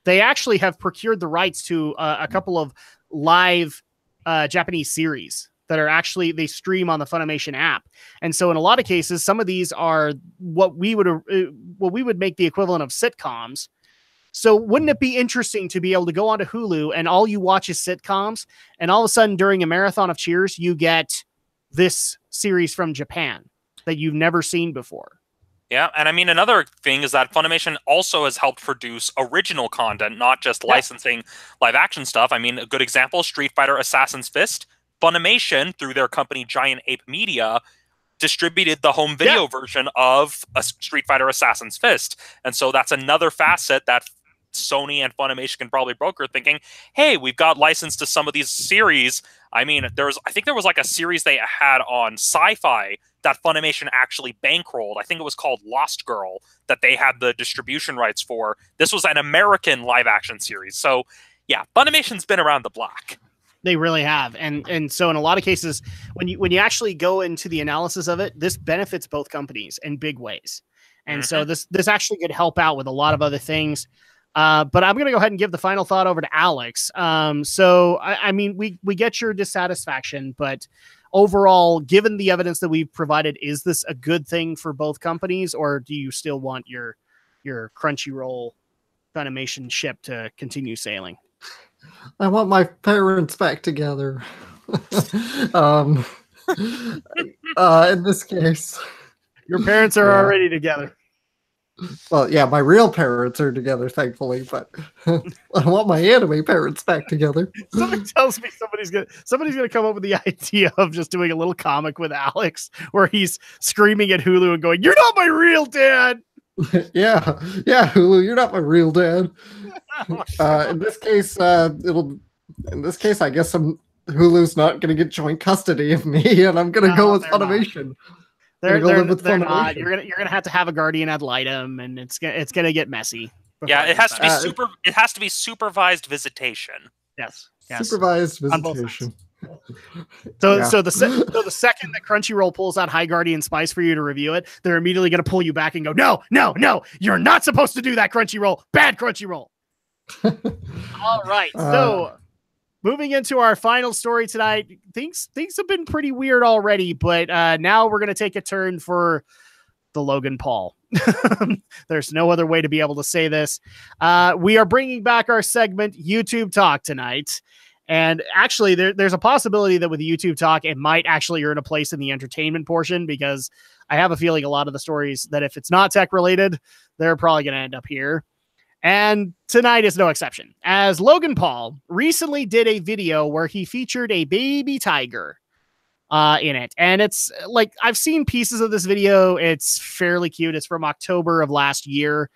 They actually have procured the rights to a couple of live Japanese series that are actually, they stream on the Funimation app. And so in a lot of cases, some of these are what we would make the equivalent of sitcoms. So wouldn't it be interesting to be able to go onto Hulu and all you watch is sitcoms, and all of a sudden during a marathon of Cheers, you get this series from Japan that you've never seen before. Yeah, and I mean, another thing is that Funimation also has helped produce original content, not just licensing live action stuff. I mean, a good example, Street Fighter Assassin's Fist. Funimation, through their company Giant Ape Media, distributed the home video version of a Street Fighter Assassin's Fist. And so that's another facet that Sony and Funimation can probably broker, thinking, hey, we've got license to some of these series. I mean, I think there was like a series they had on Sci-Fi that Funimation actually bankrolled. I think it was called Lost Girl, that they had the distribution rights for. This was an American live action series. So yeah, Funimation's been around the block. They really have. And so in a lot of cases, when you actually go into the analysis of it, this benefits both companies in big ways. And so this actually could help out with a lot of other things. But I'm going to go ahead and give the final thought over to Alex. So, I mean, we get your dissatisfaction, but overall, given the evidence that we've provided, is this a good thing for both companies, or do you still want your Crunchyroll Funimation ship to continue sailing? I want my parents back together. In this case, your parents are already together. Well, yeah, my real parents are together, thankfully, but I want my anime parents back together. Something tells me somebody's gonna come up with the idea of just doing a little comic with Alex where he's screaming at Hulu and going, "You're not my real dad." yeah, Hulu, you're not my real dad. In this case, I guess Hulu's not going to get joint custody of me, and I'm going to go with Funimation. They're not. You're gonna have to have a guardian ad litem, and it's gonna get messy. Yeah, it has to be It has to be supervised visitation. Yes. Supervised visitation. So the second that Crunchyroll pulls out High Guardian Spice for you to review it, they're immediately going to pull you back and go, no, you're not supposed to do that, Crunchyroll. Bad Crunchyroll. All right. So moving into our final story tonight, things have been pretty weird already, but now we're going to take a turn for the Logan Paul. There's no other way to be able to say this. We are bringing back our segment YouTube Talk tonight. And actually, there's a possibility that with YouTube Talk, it might actually earn a place in the entertainment portion, because I have a feeling a lot of the stories that if it's not tech related, they're probably going to end up here. And tonight is no exception, as Logan Paul recently did a video where he featured a baby tiger in it. And it's like, I've seen pieces of this video. It's fairly cute. It's from October of last year.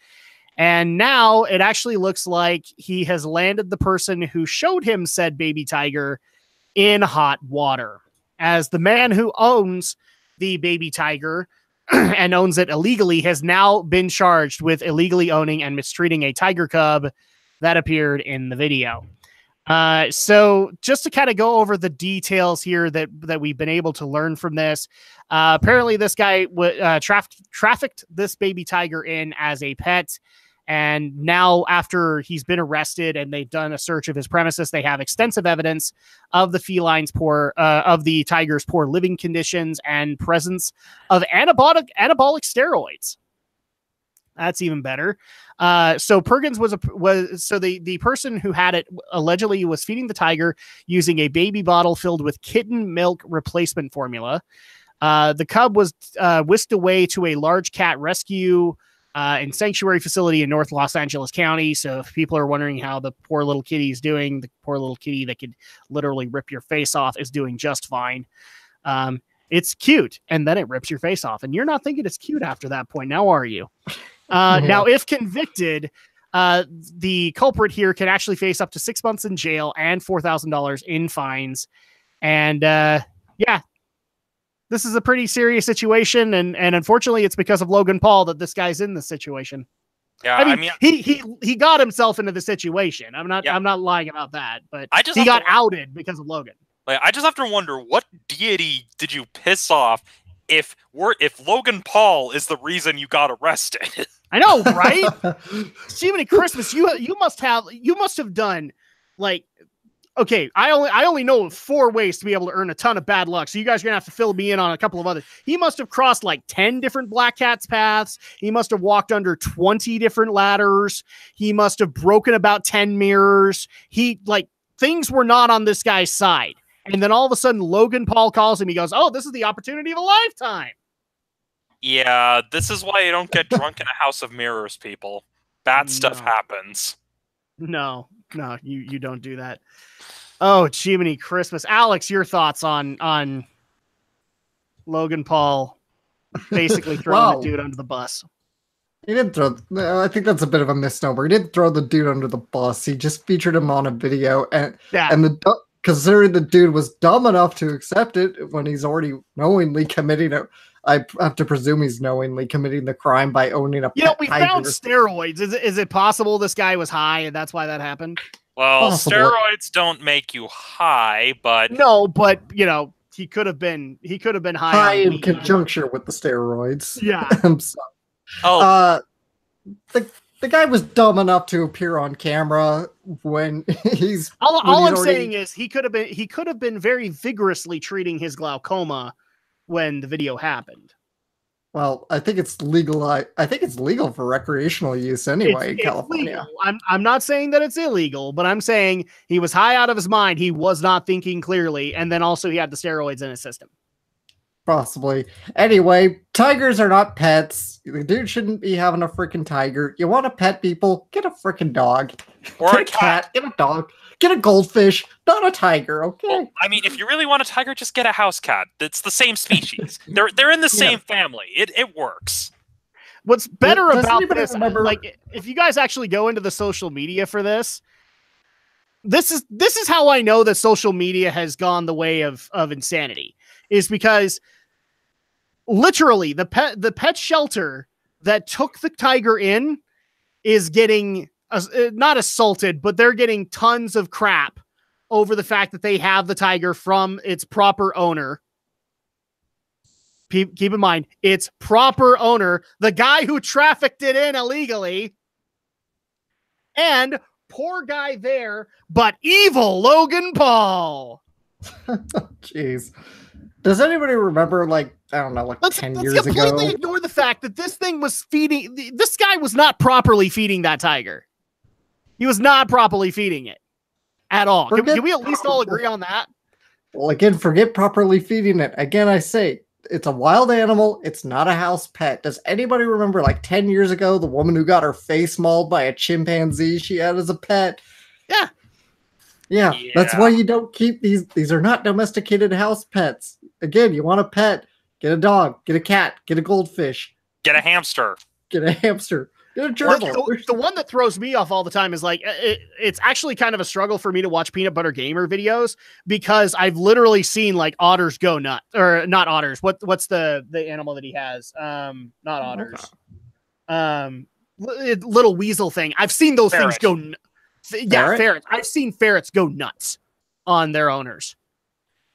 And now it actually looks like he has landed the person who showed him said baby tiger in hot water, as the man who owns the baby tiger and owns it illegally has now been charged with illegally owning and mistreating a tiger cub that appeared in the video. So just to kind of go over the details here that we've been able to learn from this, apparently this guy trafficked this baby tiger in as a pet. And now, after he's been arrested and they've done a search of his premises, they have extensive evidence of the of the tiger's poor living conditions and presence of anabolic steroids. That's even better. So Perkins was the person who had it allegedly was feeding the tiger using a baby bottle filled with kitten milk replacement formula. The cub was whisked away to a large cat rescue and sanctuary facility in North Los Angeles County. So if people are wondering how the poor little kitty is doing, the poor little kitty that could literally rip your face off is doing just fine. It's cute, and then it rips your face off, and you're not thinking it's cute after that point. Now, are you? Now, if convicted, the culprit here can actually face up to 6 months in jail and $4,000 in fines. And yeah, this is a pretty serious situation, and unfortunately, it's because of Logan Paul that this guy's in this situation. Yeah, I mean he got himself into the situation. I'm not lying about that, but he got outed because of Logan. Like, I just have to wonder, what deity did you piss off if Logan Paul is the reason you got arrested? I know, right? Jiminy Christmas, you must have done like. Okay, I only know of 4 ways to be able to earn a ton of bad luck, so you guys are going to have to fill me in on a couple of others. He must have crossed like 10 different Black Cat's paths. He must have walked under 20 different ladders. He must have broken about 10 mirrors. Things were not on this guy's side. And then all of a sudden, Logan Paul calls him. He goes, "Oh, this is the opportunity of a lifetime." Yeah, this is why you don't get drunk in a house of mirrors, people. Bad stuff happens. No, you don't do that. Oh, Jiminy Christmas. Alex, your thoughts on Logan Paul basically throwing the dude under the bus? He didn't throw... I think that's a bit of a misnomer. He didn't throw the dude under the bus. He just featured him on a video. Considering the dude was dumb enough to accept it when he's already knowingly committing it, I have to presume he's knowingly committing the crime by owning a pet we tiger. found steroids. Is it possible this guy was high and that's why that happened? Well, steroids don't make you high, but no, but he could have been high in conjunction with the steroids. Yeah. The guy was dumb enough to appear on camera when he's. All I'm saying is he could have been very vigorously treating his glaucoma when the video happened. Well, I think it's legal. I think it's legal for recreational use anyway in California. I'm not saying that it's illegal, but I'm saying he was high out of his mind. He was not thinking clearly, and then also he had the steroids in his system. Possibly. Anyway, tigers are not pets. The dude shouldn't be having a freaking tiger. You want to pet people? Get a freaking dog. Or get a cat. Get a dog. Get a goldfish, not a tiger, okay? Well, I mean, if you really want a tiger, just get a house cat. It's the same species. They're in the same family. It works. What's better about this, if you guys actually go into the social media for this is how I know that social media has gone the way of insanity, is because literally the pet shelter that took the tiger in is getting not assaulted, but they're getting tons of crap over the fact that they have the tiger from its proper owner. Keep in mind, its proper owner, the guy who trafficked it in illegally, and poor guy there, but evil Logan Paul. Jeez. Does anybody remember, 10 years ago? Let's completely ignore the fact that this thing was feeding... This guy was not properly feeding that tiger. He was not properly feeding it. at all. Can we at least all agree on that? Well, again, forget properly feeding it. Again, I say, it's a wild animal. It's not a house pet. Does anybody remember, like 10 years ago, the woman who got her face mauled by a chimpanzee she had as a pet? Yeah. Yeah, that's why you don't keep these. These are not domesticated house pets. Again, you want a pet, get a dog, get a cat, get a goldfish. Get a hamster. Get a hamster. Get a gerbil. The one that throws me off all the time is like, it's actually kind of a struggle for me to watch Peanut Butter Gamer videos because I've literally seen like otters go nuts, or not otters. What's the animal that he has? Not otters. Little weasel thing. I've seen those things go. Ferrets. I've seen ferrets go nuts on their owners.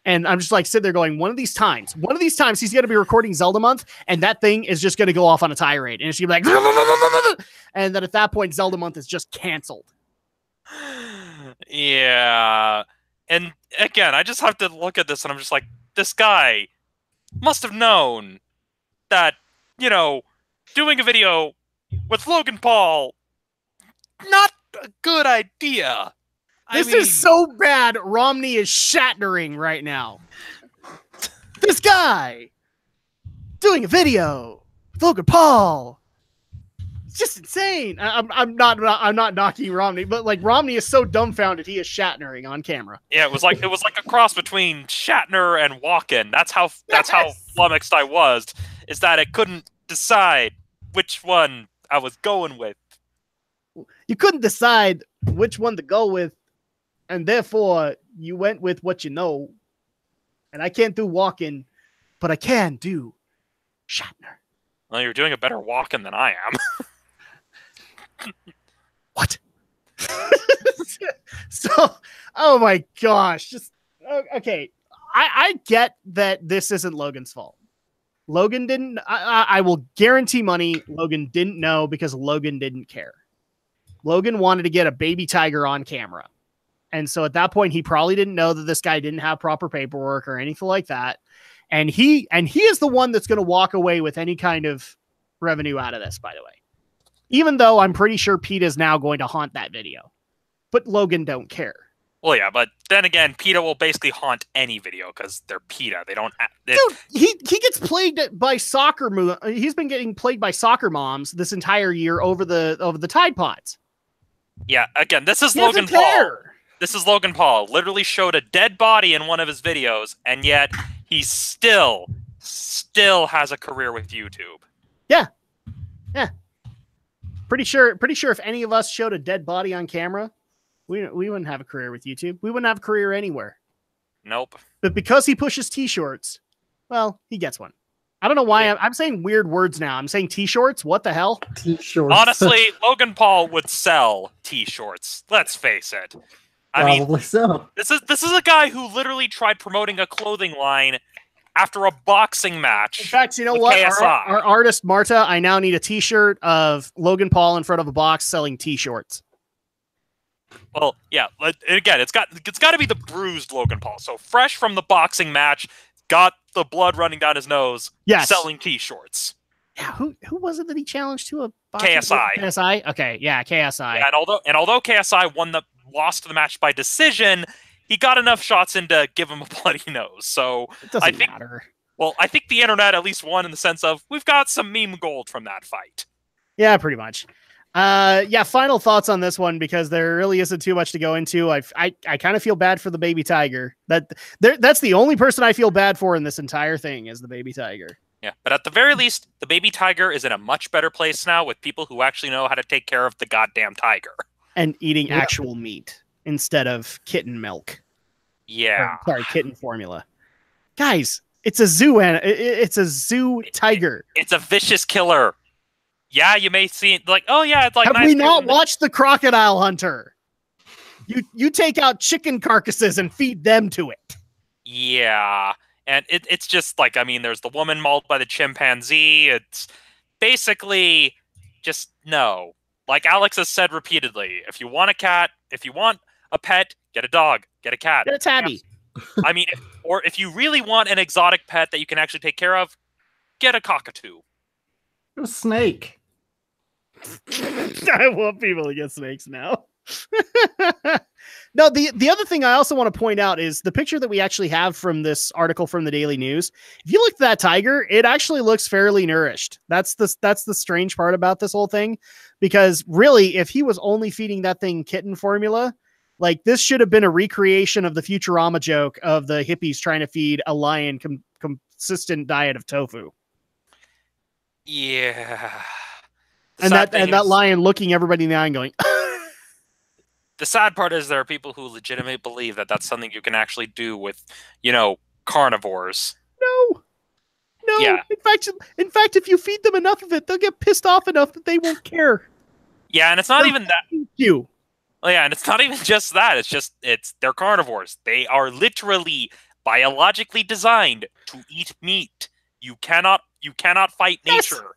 And I'm just like sitting there going, one of these times he's going to be recording Zelda Month and that thing is just going to go off on a tirade. And it's going to be like, and then at that point, Zelda Month is just canceled. Yeah. And again, I just have to look at this and I'm just like, this guy must have known that, doing a video with Logan Paul, not a good idea. This is so bad. Romney is shattering right now. This guy doing a video with Logan Paul. It's just insane. I'm not knocking Romney, but like Romney is so dumbfounded he is shattering on camera. Yeah, it was like a cross between Shatner and Walken. That's how flummoxed I was. Is that I couldn't decide which one I was going with. You couldn't decide which one to go with, and therefore you went with what you know. And I can't do Walken, but I can do Shatner. Well, you're doing a better Walken than I am. What? So, oh my gosh. Okay. I get that this isn't Logan's fault. Logan didn't, I will guarantee money Logan didn't know because Logan didn't care. Logan wanted to get a baby tiger on camera. And so at that point, he probably didn't know that this guy didn't have proper paperwork or anything like that. And he is the one that's going to walk away with any kind of revenue out of this, by the way. Even though I'm pretty sure PETA is now going to haunt that video. But Logan don't care. Well, yeah, but then again, PETA will basically haunt any video because they're PETA. They don't... Dude, he gets plagued by soccer... He's been getting plagued by soccer moms this entire year over the Tide Pods. Yeah, again, this is Logan Paul. This is Logan Paul. Literally showed a dead body in one of his videos, and yet he still has a career with YouTube. Yeah. Pretty sure if any of us showed a dead body on camera, we wouldn't have a career with YouTube. We wouldn't have a career anywhere. Nope. But because he pushes T-shorts, well, he gets one. I don't know why I'm saying weird words now. I'm saying T-shorts. What the hell? T-shorts. Honestly, Logan Paul would sell T-shorts. Let's face it. Probably so. This is a guy who literally tried promoting a clothing line after a boxing match. In fact, you know what? Our artist Marta, I now need a T-shirt of Logan Paul in front of a box selling T-shorts. Well, yeah. Again, it's got to be the bruised Logan Paul. So fresh from the boxing match, got the blood running down his nose. Yes. Selling T-shirts. Yeah, who was it that he challenged to a boxing? KSI. KSI? Okay, yeah, KSI. Yeah, and although KSI lost the match by decision, he got enough shots in to give him a bloody nose. So it doesn't matter. Well, I think the internet at least won in the sense of we've got some meme gold from that fight. Yeah, pretty much. Yeah, final thoughts on this one because there really isn't too much to go into. I kind of feel bad for the baby tiger. That's the only person I feel bad for in this entire thing is the baby tiger. Yeah, but at the very least, the baby tiger is in a much better place now with people who actually know how to take care of the goddamn tiger. And eating actual meat instead of kitten milk. Yeah. Sorry, kitten formula. Guys, it's a zoo it's a zoo tiger. It's a vicious killer. Yeah, you may see it like, oh yeah, it's like. Have we not watched The Crocodile Hunter? You take out chicken carcasses and feed them to it. Yeah. And it's just like, I mean, there's the woman mauled by the chimpanzee. It's basically just no. Like Alex has said repeatedly, if you want a cat, if you want a pet, get a dog, get a cat. Get a tabby. I mean, or if you really want an exotic pet that you can actually take care of, get a cockatoo. A snake. I want people to get snakes now. No, the other thing I also want to point out is the picture that we actually have from this article from the Daily News. If you look at that tiger, it actually looks fairly nourished. That's the strange part about this whole thing, because really, if he was only feeding that thing kitten formula, like this should have been a recreation of the Futurama joke of the hippies trying to feed a lion consistent diet of tofu. Yeah. And that lion looking everybody in the eye and going, the sad part is there are people who legitimately believe that that's something you can actually do with, carnivores. No. Yeah. In fact, if you feed them enough of it, they'll get pissed off enough that they won't care. Yeah, and it's not even that. You. Oh, yeah, and it's not even just that. They're carnivores. They are literally biologically designed to eat meat. You cannot fight nature.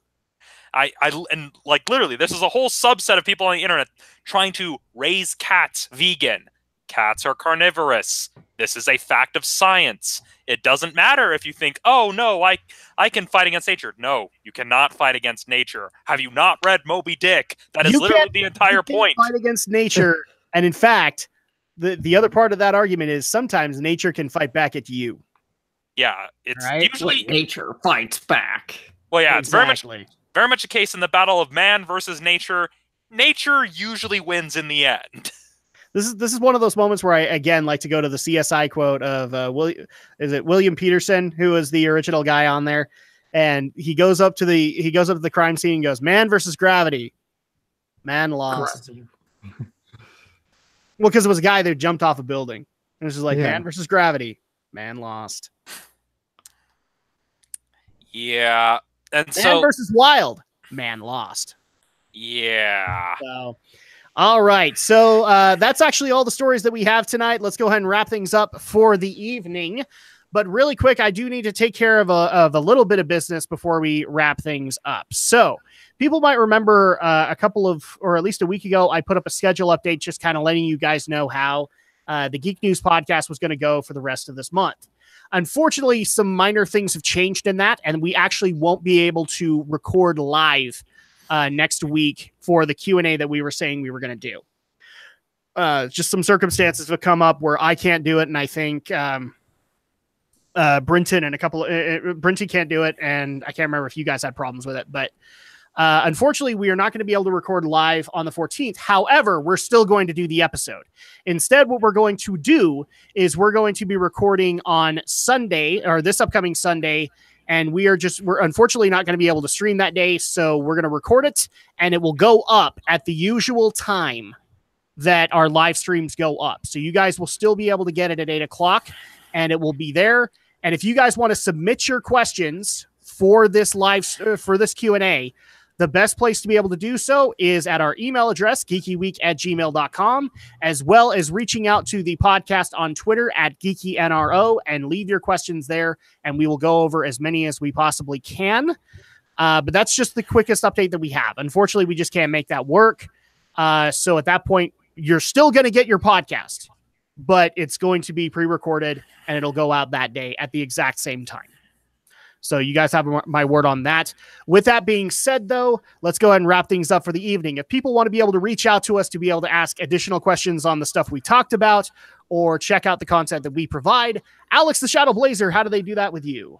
And literally, this is a whole subset of people on the internet trying to raise cats vegan. Cats are carnivorous. This is a fact of science. It doesn't matter if you think, oh no, I can fight against nature. No, you cannot fight against nature. Have you not read Moby Dick? That is literally the entire point. Fight against nature, and in fact, the other part of that argument is sometimes nature can fight back at you. Yeah, it's usually nature fights back. Well, yeah, exactly. It's very much a case in the battle of man versus nature. Nature usually wins in the end. This is one of those moments where I again like to go to the CSI quote of William Peterson, who was the original guy on there, and he goes up to the crime scene and goes, "Man versus gravity, man lost." Well, because it was a guy that jumped off a building. And it was just like, man versus gravity, man lost. Yeah. And man versus wild, man lost. Yeah. So, all right. So that's actually all the stories that we have tonight. Let's go ahead and wrap things up for the evening. But really quick, I do need to take care of a little bit of business before we wrap things up. So people might remember or at least a week ago, I put up a schedule update, just kind of letting you guys know how the Geek News podcast was going to go for the rest of this month. Unfortunately, some minor things have changed in that, and we actually won't be able to record live next week for the Q&A that we were saying we were going to do. Just some circumstances have come up where I can't do it, and I think Brinton and Brinton can't do it, and I can't remember if you guys had problems with it, but unfortunately, we are not going to be able to record live on the 14th. However, we're still going to do the episode. Instead, what we're going to do is we're going to be recording on Sunday, or this upcoming Sunday, and we're unfortunately not going to be able to stream that day, so we're going to record it, and it will go up at the usual time that our live streams go up. So you guys will still be able to get it at 8 o'clock, and it will be there. And if you guys want to submit your questions for this Q&A, the best place to be able to do so is at our email address, geekyweek@gmail.com, as well as reaching out to the podcast on Twitter at geekynro, and leave your questions there, and we will go over as many as we possibly can. But that's just the quickest update that we have. Unfortunately, we just can't make that work. So at that point, you're still going to get your podcast, but it's going to be pre-recorded, and it'll go out that day at the exact same time. So you guys have my word on that. With that being said, though, let's go ahead and wrap things up for the evening. If people want to be able to reach out to us to be able to ask additional questions on the stuff we talked about or check out the content that we provide, Alex the Shadow Blazer, how do they do that with you?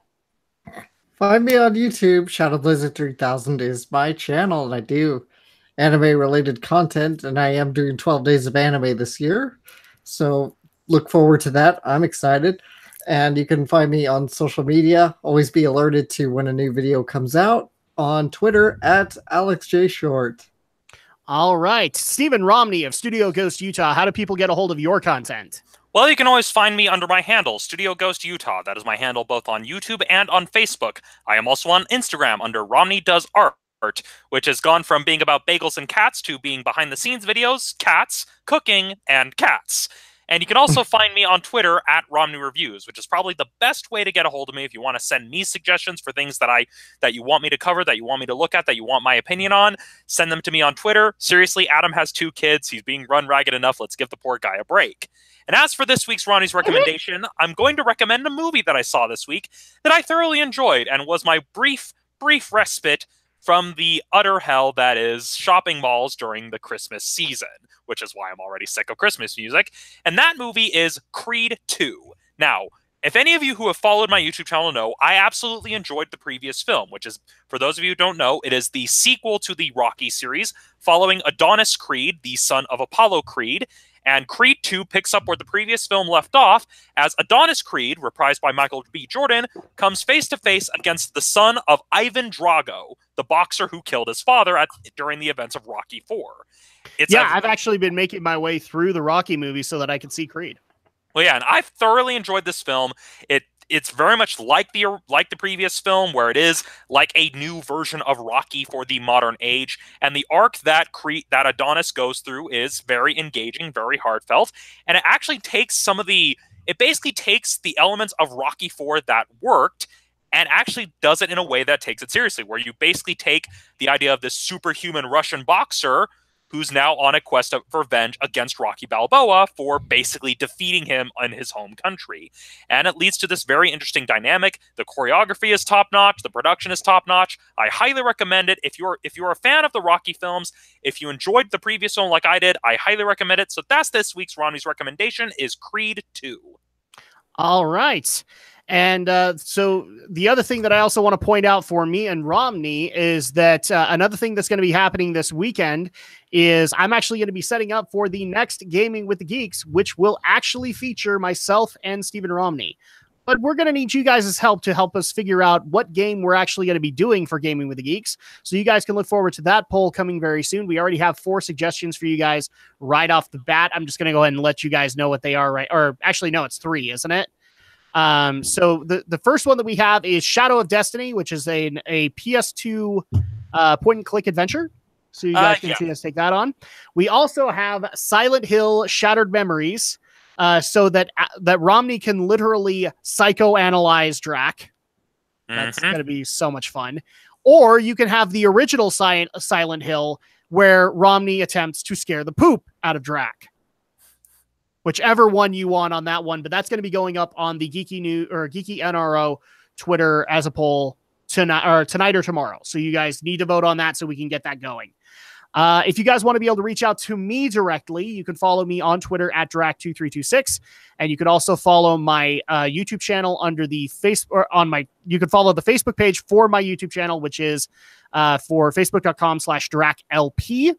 Find me on YouTube. Shadow Blazer 3000 is my channel, and I do anime-related content, and I am doing 12 days of anime this year. So look forward to that. I'm excited. And you can find me on social media. Always be alerted to when a new video comes out on Twitter at AlexJShort. All right. Stephen Romney of Studio Ghost Utah. How do people get a hold of your content? Well, you can always find me under my handle, Studio Ghost Utah. That is my handle both on YouTube and on Facebook. I am also on Instagram under Romney Does Art, which has gone from being about bagels and cats to being behind-the-scenes videos, cats, cooking, and cats. And you can also find me on Twitter at Romney Reviews, which is probably the best way to get a hold of me if you want to send me suggestions for things that you want me to cover, that you want me to look at, that you want my opinion on. Send them to me on Twitter. Seriously, Adam has 2 kids. He's being run ragged enough. Let's give the poor guy a break. And as for this week's Ronnie's recommendation, I'm going to recommend a movie that I saw this week that I thoroughly enjoyed and was my brief respite from the utter hell that is shopping malls during the Christmas season, which is why I'm already sick of Christmas music. And that movie is Creed 2. Now, if any of you who have followed my YouTube channel know, I absolutely enjoyed the previous film, which is, for those of you who don't know, it is the sequel to the Rocky series, following Adonis Creed, the son of Apollo Creed. And Creed 2 picks up where the previous film left off, as Adonis Creed, reprised by Michael B. Jordan, comes face-to-face against the son of Ivan Drago, the boxer who killed his father during the events of Rocky 4. I've actually been making my way through the Rocky movie so that I can see Creed. Well, yeah, and I've thoroughly enjoyed this film. It's very much like the previous film, where it is like a new version of Rocky for the modern age, and the arc that Adonis goes through is very engaging, very heartfelt, and it actually takes it basically takes the elements of Rocky 4 that worked and actually does it in a way that takes it seriously, where you basically take the idea of this superhuman Russian boxer who's now on a quest for revenge against Rocky Balboa for basically defeating him in his home country. And it leads to this very interesting dynamic. The choreography is top-notch. The production is top-notch. I highly recommend it. If you're a fan of the Rocky films, if you enjoyed the previous one like I did, I highly recommend it. So that's this week's Romney's recommendation, is Creed 2. All right. And so the other thing that I also want to point out for me and Romney is that another thing that's going to be happening this weekend is I'm actually going to be setting up for the next Gaming with the Geeks, which will actually feature myself and Stephen Romney. But we're going to need you guys' help to help us figure out what game we're actually going to be doing for Gaming with the Geeks. So you guys can look forward to that poll coming very soon. We already have 4 suggestions for you guys right off the bat. I'm just going to go ahead and let you guys know what they are, right? Or actually, no, it's 3, isn't it? So the first one that we have is Shadow of Destiny, which is a PS2 point and click adventure. So you guys can see us take that on. We also have Silent Hill Shattered Memories, so that Romney can literally psychoanalyze Drac. That's going to be so much fun. Or you can have the original Silent Hill, where Romney attempts to scare the poop out of Drac. Whichever one you want on that one, but that's going to be going up on the Geeky NRO Twitter as a poll tonight or tomorrow. So you guys need to vote on that so we can get that going. If you guys want to be able to reach out to me directly, you can follow me on Twitter at Drac2326, and you can also follow my YouTube channel under the you can follow the Facebook page for my YouTube channel, which is for facebook.com/DracLP.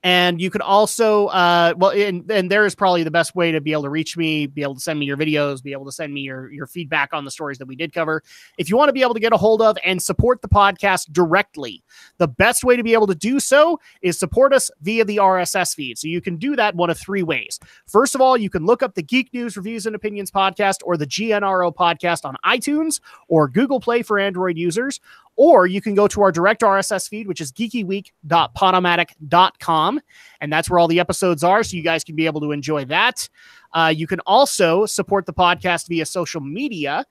And you could also, and there is probably the best way to be able to reach me, be able to send me your videos, be able to send me your feedback on the stories that we did cover. If you want to be able to get a hold of and support the podcast directly, the best way to be able to do so is support us via the RSS feed. So you can do that one of 3 ways. First of all, you can look up the Geek News, Reviews, and Opinions podcast or the GNRO podcast on iTunes or Google Play for Android users. Or you can go to our direct RSS feed, which is geekyweek.podomatic.com. And that's where all the episodes are, so you guys can be able to enjoy that. You can also support the podcast via social media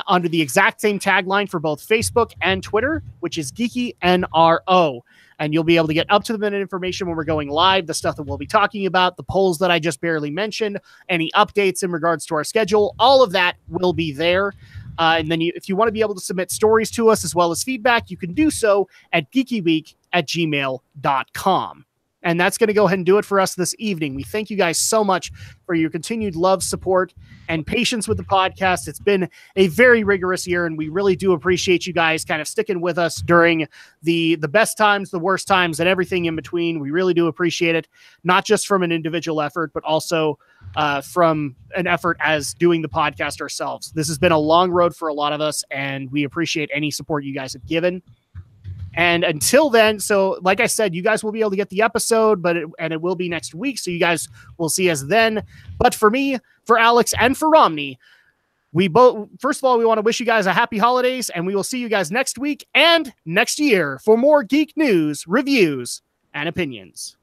under the exact same tagline for both Facebook and Twitter, which is GeekyNRO. And you'll be able to get up-to-the-minute information when we're going live, the stuff that we'll be talking about, the polls that I just barely mentioned, any updates in regards to our schedule. All of that will be there. And then if you want to be able to submit stories to us as well as feedback, you can do so at geekyweek@gmail.com. And that's going to go ahead and do it for us this evening. We thank you guys so much for your continued love, support, and patience with the podcast. It's been a very rigorous year, and we really do appreciate you guys kind of sticking with us during the best times, the worst times, and everything in between. We really do appreciate it, not just from an individual effort, but also from an effort as doing the podcast ourselves. This has been a long road for a lot of us, and we appreciate any support you guys have given. And until then, so like I said, you guys will be able to get the episode, and it will be next week, so you guys will see us then. But for me, for Alex, and for Romney, first of all, we want to wish you guys a happy holidays, and we will see you guys next week and next year for more geek news, reviews, and opinions.